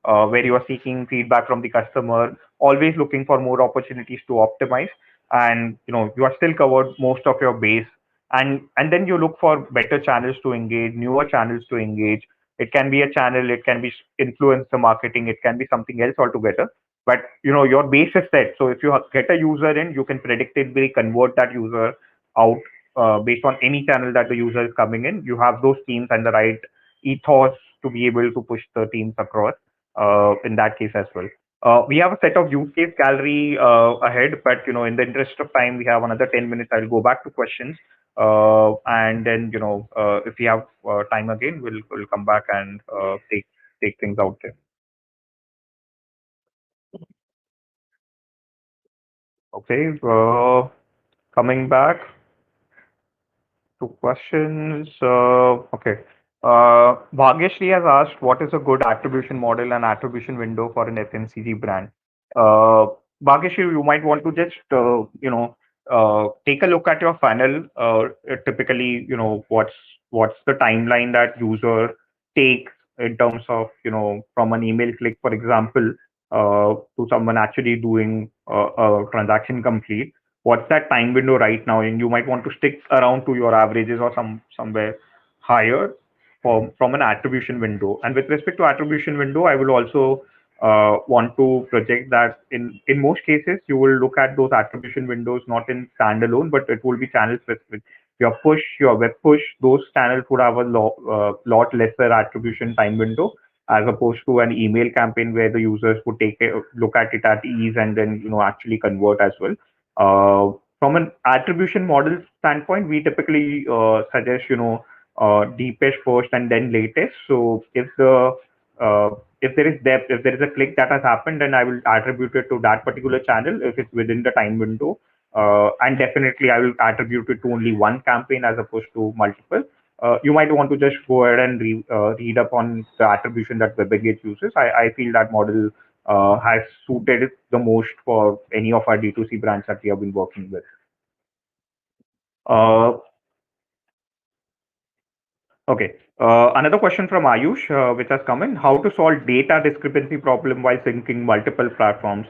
Where you are seeking feedback from the customer, always looking for more opportunities to optimize, and you are still covered most of your base, and then you look for better channels to engage, newer channels to engage. It can be a channel, it can be influencer marketing, it can be something else altogether, but your base is set. So if you get a user in, you can predictably convert that user out based on any channel that the user is coming in. You have those teams and the right ethos to be able to push the teams across in that case as well. We have a set of use case gallery ahead, but in the interest of time, we have another 10 minutes. I'll go back to questions, and then if we have time again, we'll come back and take things out there. Okay, coming back to questions. Okay. Bhagyashri has asked, what is a good attribution model and attribution window for an FMCG brand? Uh, Bhagyashri, you might want to just, take a look at your funnel. Typically, what's the timeline that user takes in terms of, from an email click, for example, to someone actually doing a transaction complete. What's that time window right now? And you might want to stick around to your averages or somewhere higher from an attribution window. And with respect to attribution window, I will also want to project that in most cases you will look at those attribution windows not in standalone, but it will be channel specific. Your push, your web push, those channels would have a lot lesser attribution time window as opposed to an email campaign where the users would take a look at it at ease and then actually convert as well. From an attribution model standpoint, we typically suggest deepest first and then latest. So if there is depth, if there is a click that has happened, then I will attribute it to that particular channel if it's within the time window. And definitely I will attribute it to only one campaign as opposed to multiple. You might want to just go ahead and read up on the attribution that WebEngage uses. I feel that model has suited the most for any of our D2C brands that we have been working with. Uh, Okay. Another question from Ayush, which has come in: how to solve data discrepancy problem while syncing multiple platforms?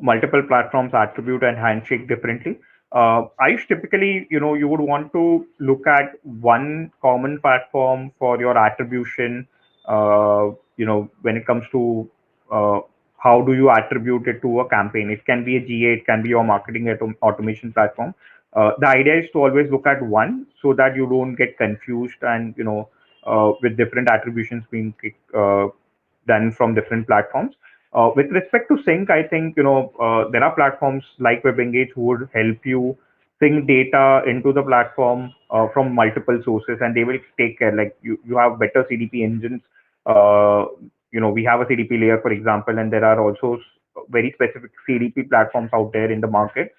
Multiple platforms attribute and handshake differently. Ayush, typically, you would want to look at one common platform for your attribution. When it comes to how do you attribute it to a campaign? It can be a GA, it can be your marketing automation platform. The idea is to always look at one so that you don't get confused and with different attributions being done from different platforms. With respect to sync, I think there are platforms like WebEngage who would help you sync data into the platform from multiple sources, and they will take care. Like you have better CDP engines. We have a CDP layer, for example, and there are also very specific CDP platforms out there in the market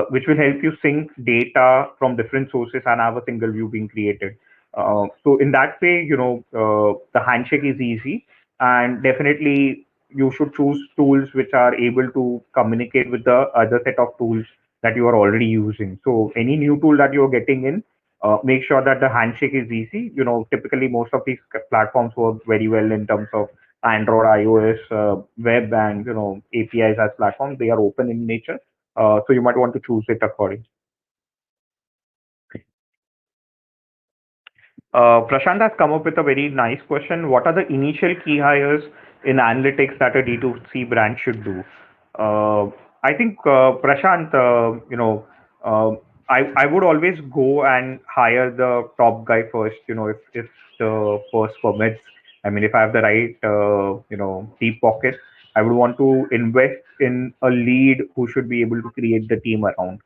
which will help you sync data from different sources and have a single view being created. So in that way, the handshake is easy, and definitely, you should choose tools which are able to communicate with the other set of tools that you are already using. So any new tool that you're getting in, make sure that the handshake is easy. Typically most of these platforms work very well in terms of Android, iOS, web, and APIs as platforms. They are open in nature, so you might want to choose it accordingly. Prashant has come up with a very nice question. What are the initial key hires in analytics that a D2C brand should do? Uh, I think, Prashant, uh, I would always go and hire the top guy first, if the purse permits. I mean, if I have the right, deep pockets, I would want to invest in a lead who should be able to create the team around.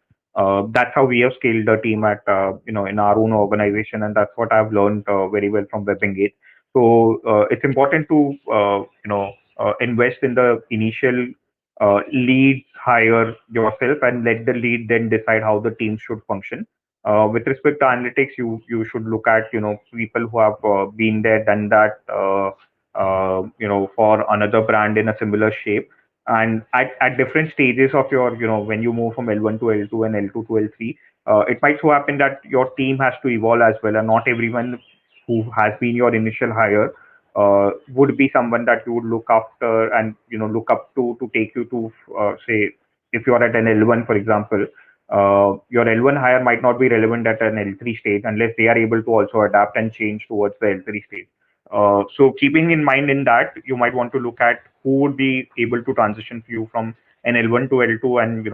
That's how we have scaled the team at in our own organization, and that's what I've learned very well from WebEngage. So it's important to invest in the initial lead hire yourself, and let the lead then decide how the team should function. With respect to analytics, you should look at people who have been there, done that, for another brand in a similar shape, and at different stages of your, when you move from L1 to L2 and L2 to L3, it might so happen that your team has to evolve as well, and not everyone who has been your initial hire would be someone that you would look after and look up to take you to, say, if you are at an L1, for example, your L1 hire might not be relevant at an L3 stage unless they are able to also adapt and change towards the L3 stage. So keeping in mind in that, you might want to look at who would be able to transition for you from an L1 to L2, and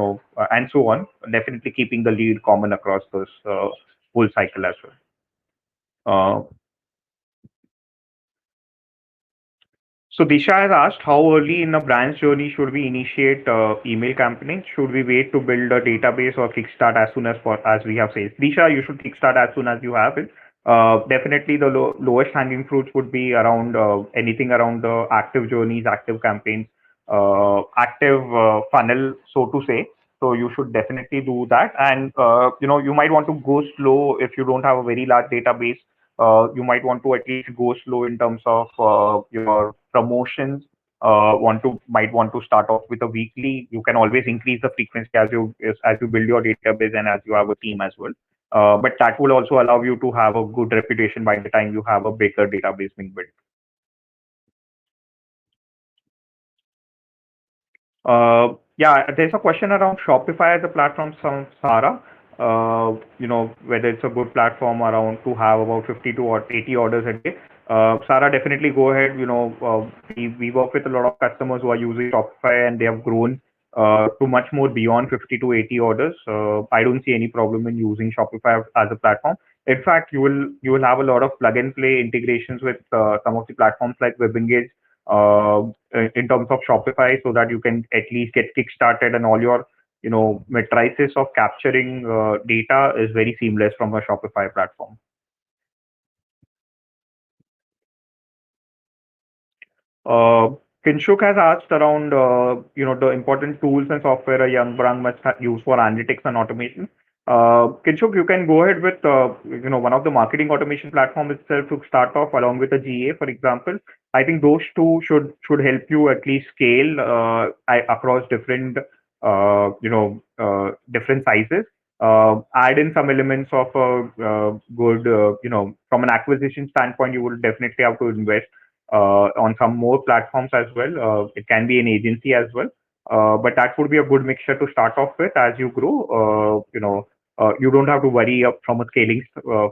and so on. Definitely keeping the lead common across this whole cycle as well. So Disha has asked, how early in a brand's journey should we initiate email campaigns? Should we wait to build a database or kickstart as soon as we have sales? Disha, you should kickstart as soon as you have it. Definitely, the lowest hanging fruits would be around anything around the active journeys, active campaigns, active funnel, so to say. So you should definitely do that, and you might want to go slow if you don't have a very large database. You might want to at least go slow in terms of your promotions. Might want to start off with a weekly. You can always increase the frequency as you build your database and as you have a team as well. But that will also allow you to have a good reputation by the time you have a bigger database being built. Yeah, there's a question around Shopify as a platform from Sarah. Whether it's a good platform around to have about 50 to or 80 orders a day. Sarah, definitely go ahead. We work with a lot of customers who are using Shopify, and they have grown to much more beyond 50 to 80 orders. I don't see any problem in using Shopify as a platform. In fact, you will have a lot of plug and play integrations with some of the platforms like WebEngage, uh, in terms of Shopify, so that you can at least get kickstarted, and all your matrices of capturing data is very seamless from a Shopify platform. Uh, Kinshuk has asked around, the important tools and software a young brand must use for analytics and automation. Kinshuk, you can go ahead with, one of the marketing automation platform itself to start off, along with a GA, for example. I think those two should help you at least scale across different, different sizes. Add in some elements of a good, from an acquisition standpoint, you will definitely have to invest on some more platforms as well. It can be an agency as well, but that would be a good mixture to start off with. As you grow, you don't have to worry up from a scaling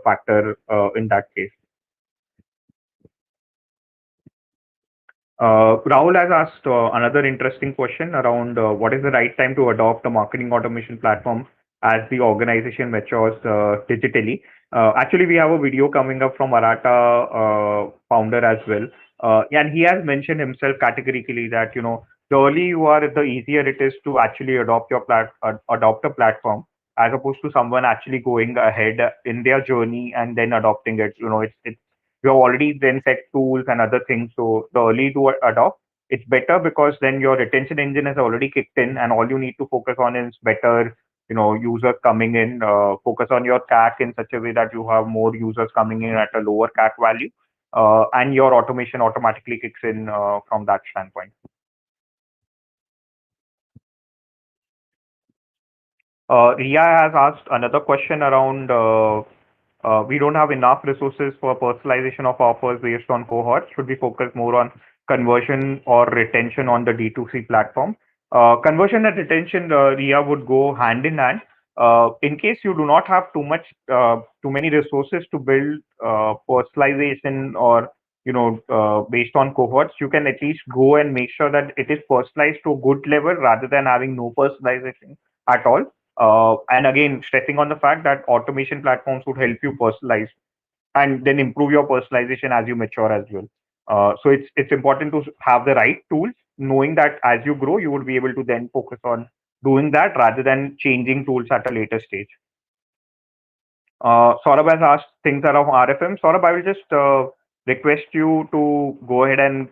factor in that case. Rahul has asked another interesting question around what is the right time to adopt a marketing automation platform as the organization matures digitally. Actually, we have a video coming up from Maratha founder as well. And he has mentioned himself categorically that, the early you are, the easier it is to actually adopt a platform, as opposed to someone actually going ahead in their journey and then adopting it. It's you have already then set tools and other things. So the early to adopt, it's better because then your retention engine has already kicked in, and all you need to focus on is better, users coming in. Focus on your CAC in such a way that you have more users coming in at a lower CAC value, and your automation automatically kicks in from that standpoint. Ria has asked another question around we don't have enough resources for personalization of offers based on cohorts. Should we focus more on conversion or retention on the D2C platform? Conversion and retention, Ria, would go hand in hand. In case you do not have too many resources to build personalization or based on cohorts, you can at least go and make sure that it is personalized to a good level rather than having no personalization at all. And again, stressing on the fact that automation platforms would help you personalize and then improve your personalization as you mature as well. So it's important to have the right tools, knowing that as you grow, you would be able to then focus on doing that rather than changing tools at a later stage. Saurabh has asked things around RFM. Saurabh, I will just request you to go ahead and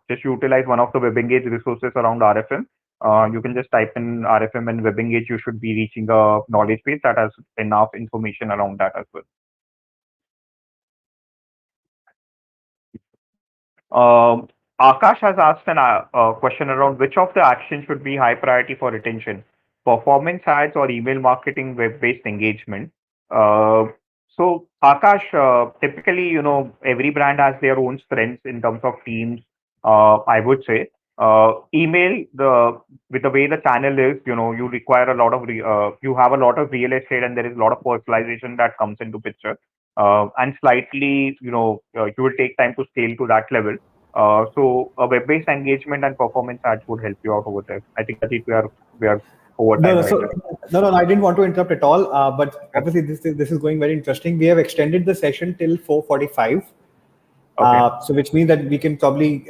just utilize one of the WebEngage resources around RFM. You can just type in RFM and WebEngage. You should be reaching a knowledge base that has enough information around that as well. Akash has asked a question around which of the actions should be high priority for retention: performance ads or email marketing, web-based engagement. Uh, so Akash, typically, every brand has their own strengths in terms of teams. I would say email, the with the way the channel is, you require a lot of you have a lot of real estate, and there is a lot of personalization that comes into picture. And slightly, you will take time to scale to that level. So a web-based engagement and performance ads would help you out over there. I think we are over No, time no, right so now. no, I didn't want to interrupt at all. But obviously, this is going very interesting. We have extended the session till 4:45. Okay. So which means that we can probably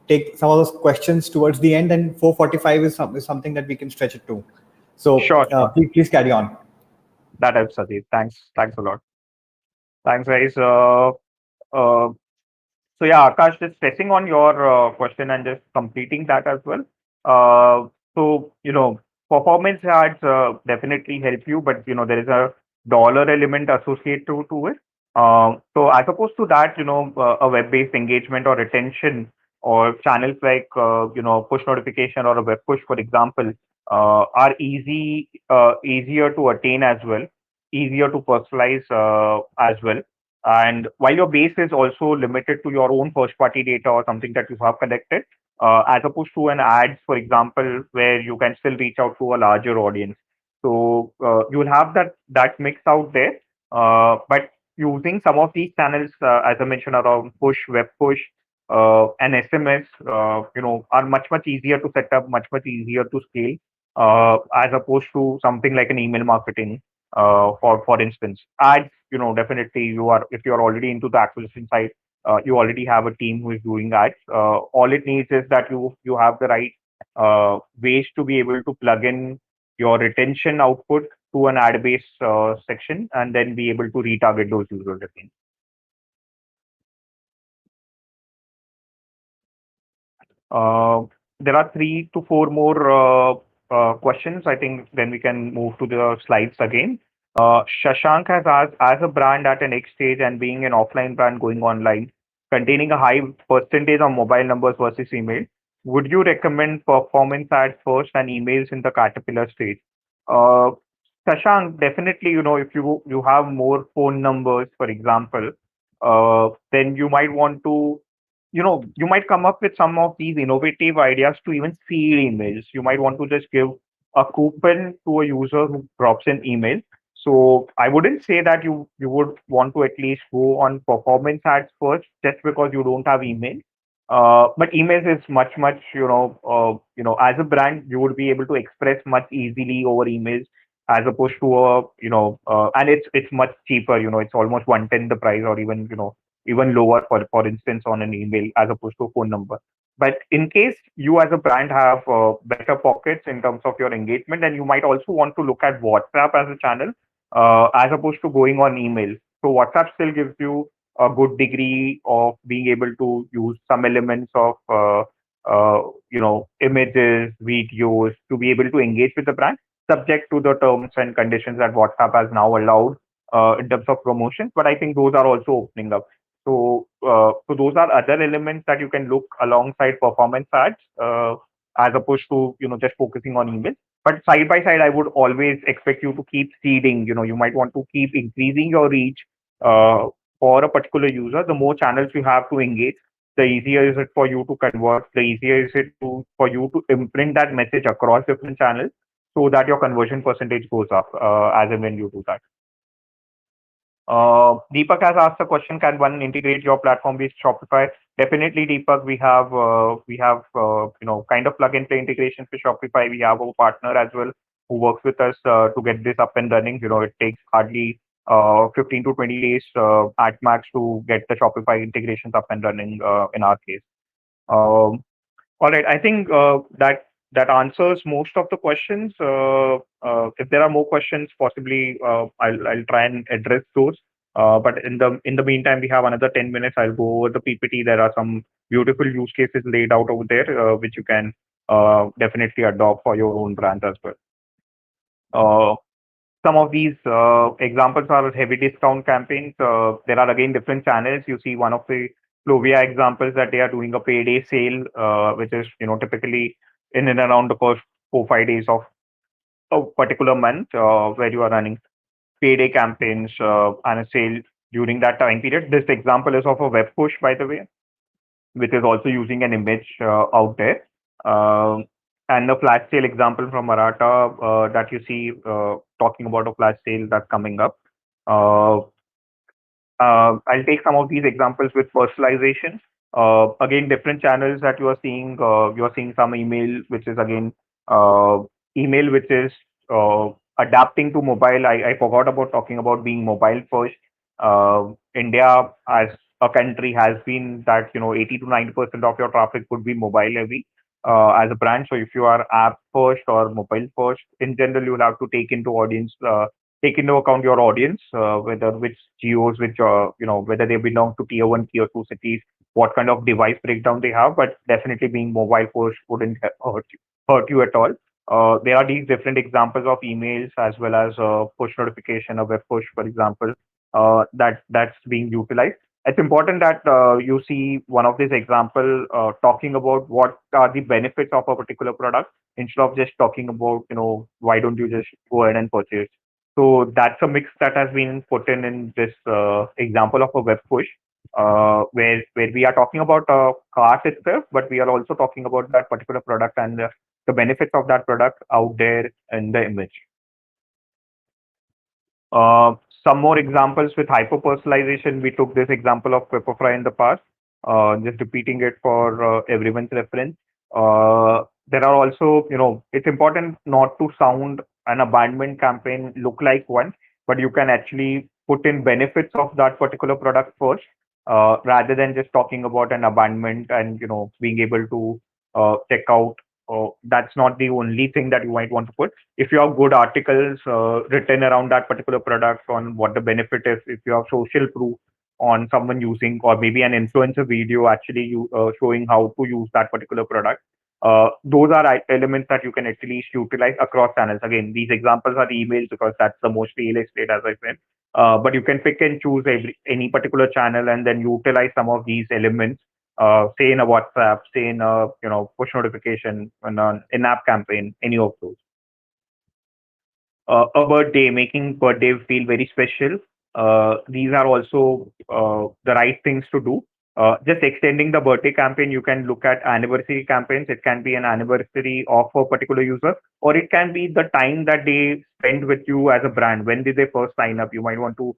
take some of those questions towards the end, and 4:45 is something that we can stretch it to. So Sure, sure. please carry on. That helps, Sajid. Thanks a lot. Thanks, guys. Uh, So yeah, Akash, just pressing on your question and just completing that as well. So performance ads definitely help you, but there is a dollar element associated to it. So as opposed to that, a web-based engagement or retention or channels like push notification or a web push, for example, are easier to attain as well, easier to personalize as well. And while your base is also limited to your own first party data or something that you have collected, as opposed to an ads, for example, where you can still reach out to a larger audience. So you will have that mix out there. But using some of these channels, as I mentioned, around push, web push, and SMS, are much easier to set up, much easier to scale, as opposed to something like an email marketing. For instance, ads, definitely you are if you are already into the acquisition side, you already have a team who is doing ads. All it needs is that you have the right ways to be able to plug in your retention output to an ad based section and then be able to retarget those users again. Uh, there are 3 to 4 more questions. I think then we can move to the slides again. Shashank has asked, as a brand at an X stage and being an offline brand going online, containing a high percentage of mobile numbers versus email, would you recommend performance ads first and emails in the caterpillar stage? Uh, Shashank, definitely, if you have more phone numbers, for example, then you might want to you might come up with some of these innovative ideas to even seed emails. You might want to just give a coupon to a user who drops an email. So I wouldn't say that you would want to at least go on performance ads first just because you don't have email. But emails is much as a brand you would be able to express much easily over emails as opposed to and it's much cheaper. It's almost 1/10 the price or even lower for instance on an email as opposed to a phone number. But in case you as a brand have better pockets in terms of your engagement, then you might also want to look at WhatsApp as a channel as opposed to going on email. So WhatsApp still gives you a good degree of being able to use some elements of images, videos to be able to engage with the brand, subject to the terms and conditions that WhatsApp has now allowed in terms of promotions. But I think those are also opening up. So those are other elements that you can look alongside performance ads. as opposed to just focusing on email. But side by side, I would always expect you to keep seeding. You might want to keep increasing your reach uh, for a particular user. The more channels you have to engage, the easier is it for you to convert. The easier is it for you to imprint that message across different channels, so that your conversion percentage goes up as and when you do that. Deepak has asked a question: can one integrate your platform with Shopify? Definitely, Deepak. We have kind of plug and play integration for Shopify. We have a partner as well who works with us to get this up and running. It takes hardly 15 to 20 days at max to get the Shopify integrations up and running in our case. Um, all right. I think that answers most of the questions. If there are more questions, possibly I'll try and address those. But in the meantime, we have another 10 minutes. I'll go over the PPT. There are some beautiful use cases laid out over there, which you can definitely adopt for your own brand as well. Some of these examples are heavy discount campaigns. There are again different channels. You see one of the Clovia examples that they are doing a payday sale, which is typically in and around the first 4 5 days of a particular month, where you are running payday campaigns and a sale during that time period. This example is of a web push, by the way, which is also using an image out there. Um, and the flash sale example from Maratha that you see talking about a flash sale that's coming up. Uh, I'll take some of these examples with personalization. Again, different channels that you are seeing. You are seeing some email, which is again email, which is adapting to mobile. I forgot about talking about being mobile first. India as a country has been that 80 to 90% of your traffic would be mobile heavy as a brand. So if you are app first or mobile first, in general, you'll have to take into account your audience, whether which geos, which whether they belong to tier one, tier two cities, what kind of device breakdown they have. But definitely being mobile first wouldn't hurt you at all. There are these different examples of emails as well as push notification, a web push, for example, that's being utilized. It's important that you see one of these example talking about what are the benefits of a particular product instead of just talking about why don't you just go ahead and purchase. So that's a mix that has been put in this example of a web push, where we are talking about cart itself, but we are also talking about that particular product and the benefits of that product out there in the image. Uh, some more examples with hyper personalization. We took this example of Pepperfry in the past, just repeating it for everyone's reference. There are also, it's important not to sound an abandonment campaign look like one, but you can actually put in benefits of that particular product first, rather than just talking about an abandonment and, being able to check out. That's not the only thing that you might want to put. If you have good articles written around that particular product on what the benefit is, if you have social proof on someone using, or maybe an influencer video actually showing how to use that particular product, those are elements that you can at least utilize across channels. Again, these examples are emails because that's the most real estate, as I said. But you can pick and choose any particular channel and then utilize some of these elements, say in a WhatsApp, say in a push notification, and an in-app campaign, any of those. A birthday, making birthday feel very special. These are also the right things to do. Just extending the birthday campaign, you can look at anniversary campaigns. It can be an anniversary of a particular user, or it can be the time that they spend with you as a brand. When did they first sign up? You might want to,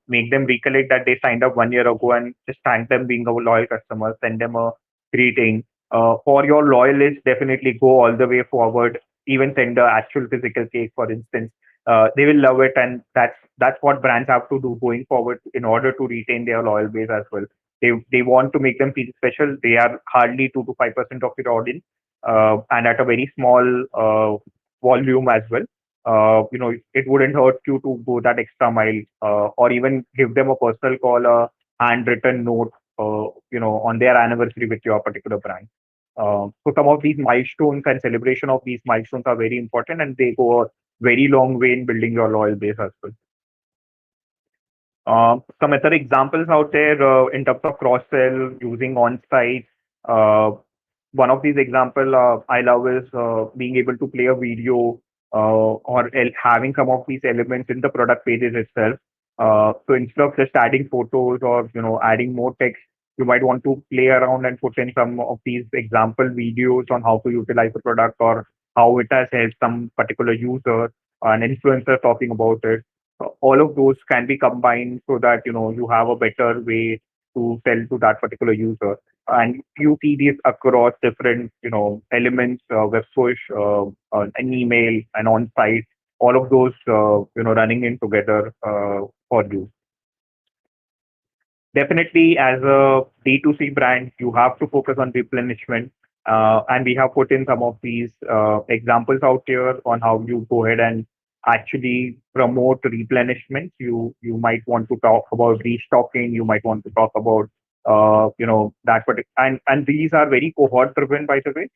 make them recollect that they signed up 1 year ago and just thank them being a loyal customer, send them a greeting. For your loyalists, definitely go all the way forward, even send the actual physical cake, for instance. They will love it, and that's what brands have to do going forward in order to retain their loyal base as well. They want to make them feel special. They are hardly 2 to 5% of your audience, and at a very small volume as well. It wouldn't hurt you to go that extra mile, or even give them a personal call, a handwritten note, on their anniversary with your particular brand. So some of these milestones and celebration of these milestones are very important, and they go a very long way in building your loyal base as well. Some other examples out there in terms of cross sell using on site. Uh, one of these example I love is being able to play a video or having some of these elements in the product pages itself. So instead of just adding photos or adding more text, you might want to play around and put in some of these example videos on how to utilize the product or how it has helped some particular user, an influencer talking about it. All of those can be combined so that you have a better way to sell to that particular user. And you see these across different elements, web push, an email, an on-site, all of those running in together for you. Definitely, as a D2C brand, you have to focus on replenishment. And we have put in some of these examples out here on how you go ahead and actually promote replenishment. You might want to talk about restocking. You might want to talk about that particular, and these are very cohort driven, by the way.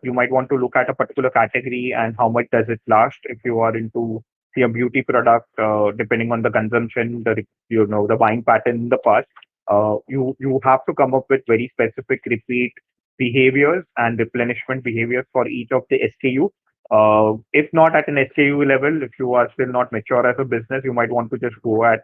You might want to look at a particular category and how much does it last. If you are into say a beauty product, depending on the consumption, the buying pattern in the past, you have to come up with very specific repeat behaviors and replenishment behaviors for each of the SKU. If not at an SKU level, if you are still not mature as a business, you might want to just go at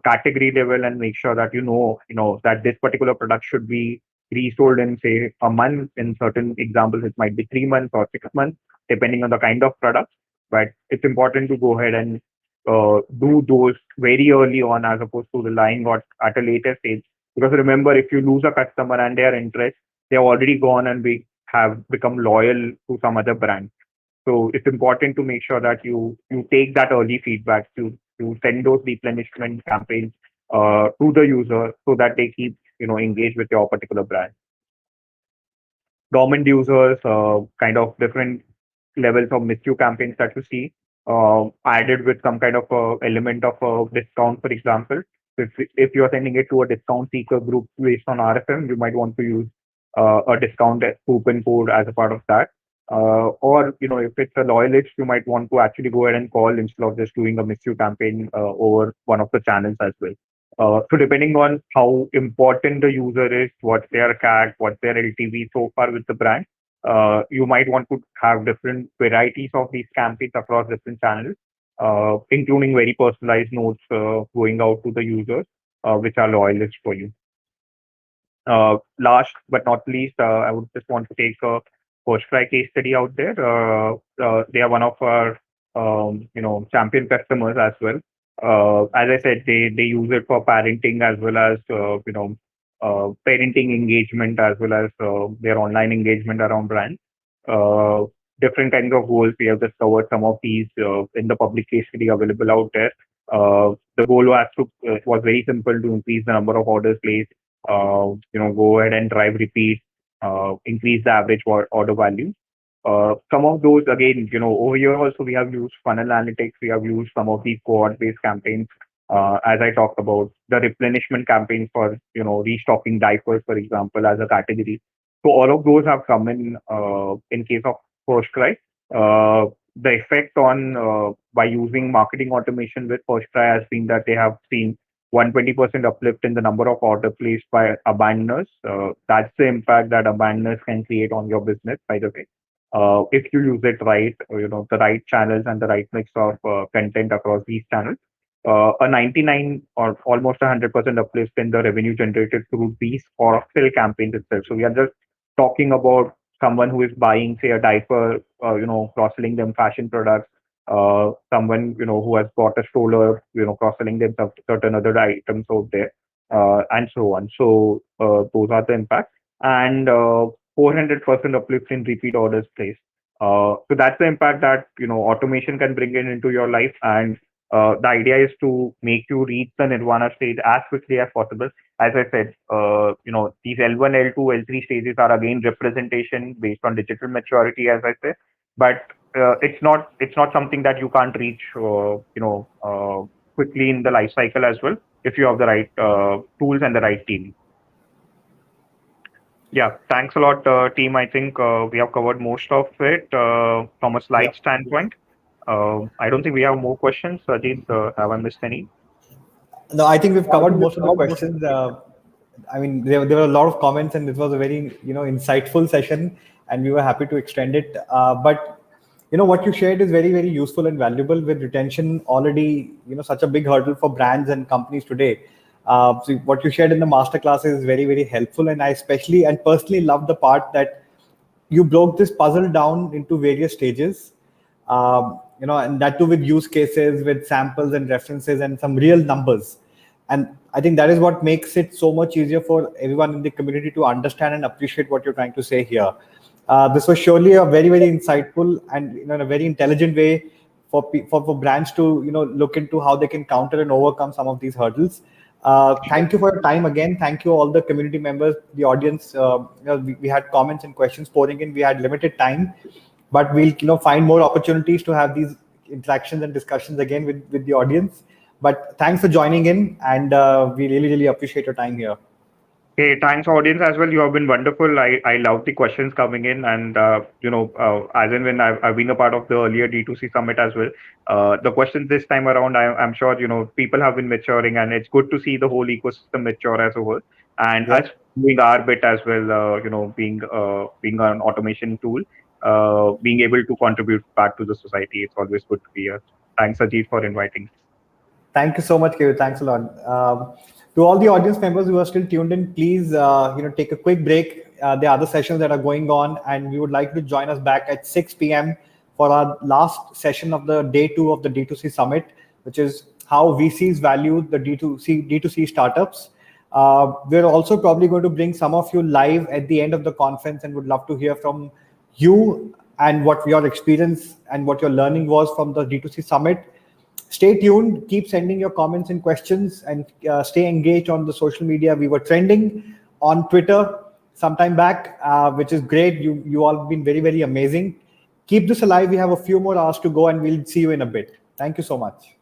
category level and make sure that that this particular product should be resold in say a month. In certain examples, it might be 3 months or 6 months, depending on the kind of product. But it's important to go ahead and do those very early on as opposed to relying on at a later stage. Because remember, if you lose a customer and their interest, they're already gone and we have become loyal to some other brand. So it's important to make sure that you take that early feedback to send those replenishment campaigns to the user so that they keep engaged with your particular brand. Dormant users, kind of different levels of miscue campaigns that you see, added with some kind of element of a discount, for example. If you're sending it to a discount seeker group based on RFM, you might want to use a discount coupon code as a part of that. Or if it's a loyalist, you might want to actually go ahead and call instead of just doing a miscue campaign over one of the channels as well. So depending on how important the user is, what's their CAC, what's their LTV so far with the brand, you might want to have different varieties of these campaigns across different channels, including very personalized notes going out to the users, which are loyalists for you. Last but not least, I would just want to take a FirstCry case study out there. They are one of our champion customers as well. As I said, they use it for parenting as well as parenting engagement as well as their online engagement around brands. Different kinds of goals. We have just covered some of these in the public case study available out there. The goal was very simple to increase the number of orders placed. Go ahead and drive repeat, increase the average order value. Some of those, again, over here also we have used funnel analytics. We have used some of these cohort-based campaigns, as I talked about, the replenishment campaigns for, restocking diapers, for example, as a category. So all of those have come in case of FirstCry. The effect on by using marketing automation with FirstCry has been that they have seen 120% uplift in the number of orders placed by abandoners. That's the impact that abandoners can create on your business, by the way. If you use it right, the right channels and the right mix of content across these channels, a 99 or almost 100% uplift in the revenue generated through these cross-sell campaigns itself. So we are just talking about someone who is buying, say, a diaper, cross-selling them fashion products, someone, who has bought a stroller, cross-selling them certain other items out there, and so on. So those are the impacts. And 400% uplift in repeat orders placed. So that's the impact that automation can bring into your life. And the idea is to make you reach the nirvana stage as quickly as possible. As I said, these L1, L2, L3 stages are again representation based on digital maturity, as I say. But it's not something that you can't reach, quickly in the life cycle as well if you have the right tools and the right team. Yeah, thanks a lot, team. I think we have covered most of it from a slide standpoint. I don't think we have more questions. Ajit, have I missed any? No, I think we've covered most of the questions. I mean, there were a lot of comments, and it was a very insightful session, and we were happy to extend it. But what you shared is very, very useful and valuable. With retention already such a big hurdle for brands and companies today. So what you shared in the masterclass is very, very helpful, and I especially and personally love the part that you broke this puzzle down into various stages, and that too with use cases, with samples and references and some real numbers. And I think that is what makes it so much easier for everyone in the community to understand and appreciate what you're trying to say here. This was surely a very, very insightful and in a very intelligent way for brands to look into how they can counter and overcome some of these hurdles. Thank you for your time again. Thank you all the community members, the audience. We had comments and questions pouring in. We had limited time, but we'll find more opportunities to have these interactions and discussions again with the audience. But thanks for joining in, and we really, really appreciate your time here. Hey, thanks audience as well. You have been wonderful. I love the questions coming in, and as and when I've been a part of the earlier D2C summit as well. The questions this time around, I'm sure people have been maturing, and it's good to see the whole ecosystem mature as a whole. And Yeah. us doing our bit as well, being an automation tool, being able to contribute back to the society. It's always good to be here. Thanks, Ajit, for inviting. Thank you so much, Keyur. Thanks a lot. To all the audience members who are still tuned in, please take a quick break. There are other sessions that are going on, and we would like to join us back at 6 p.m. for our last session of the day 2 of the D2C summit, which is how VCs value the D2C startups. We're also probably going to bring some of you live at the end of the conference, and would love to hear from you and what your experience and what your learning was from the D2C summit. Stay tuned, keep sending your comments and questions, and stay engaged on the social media. We were trending on Twitter sometime back, which is great. You all have been very, very amazing. Keep this alive. We have a few more hours to go, and we'll see you in a bit. Thank you so much.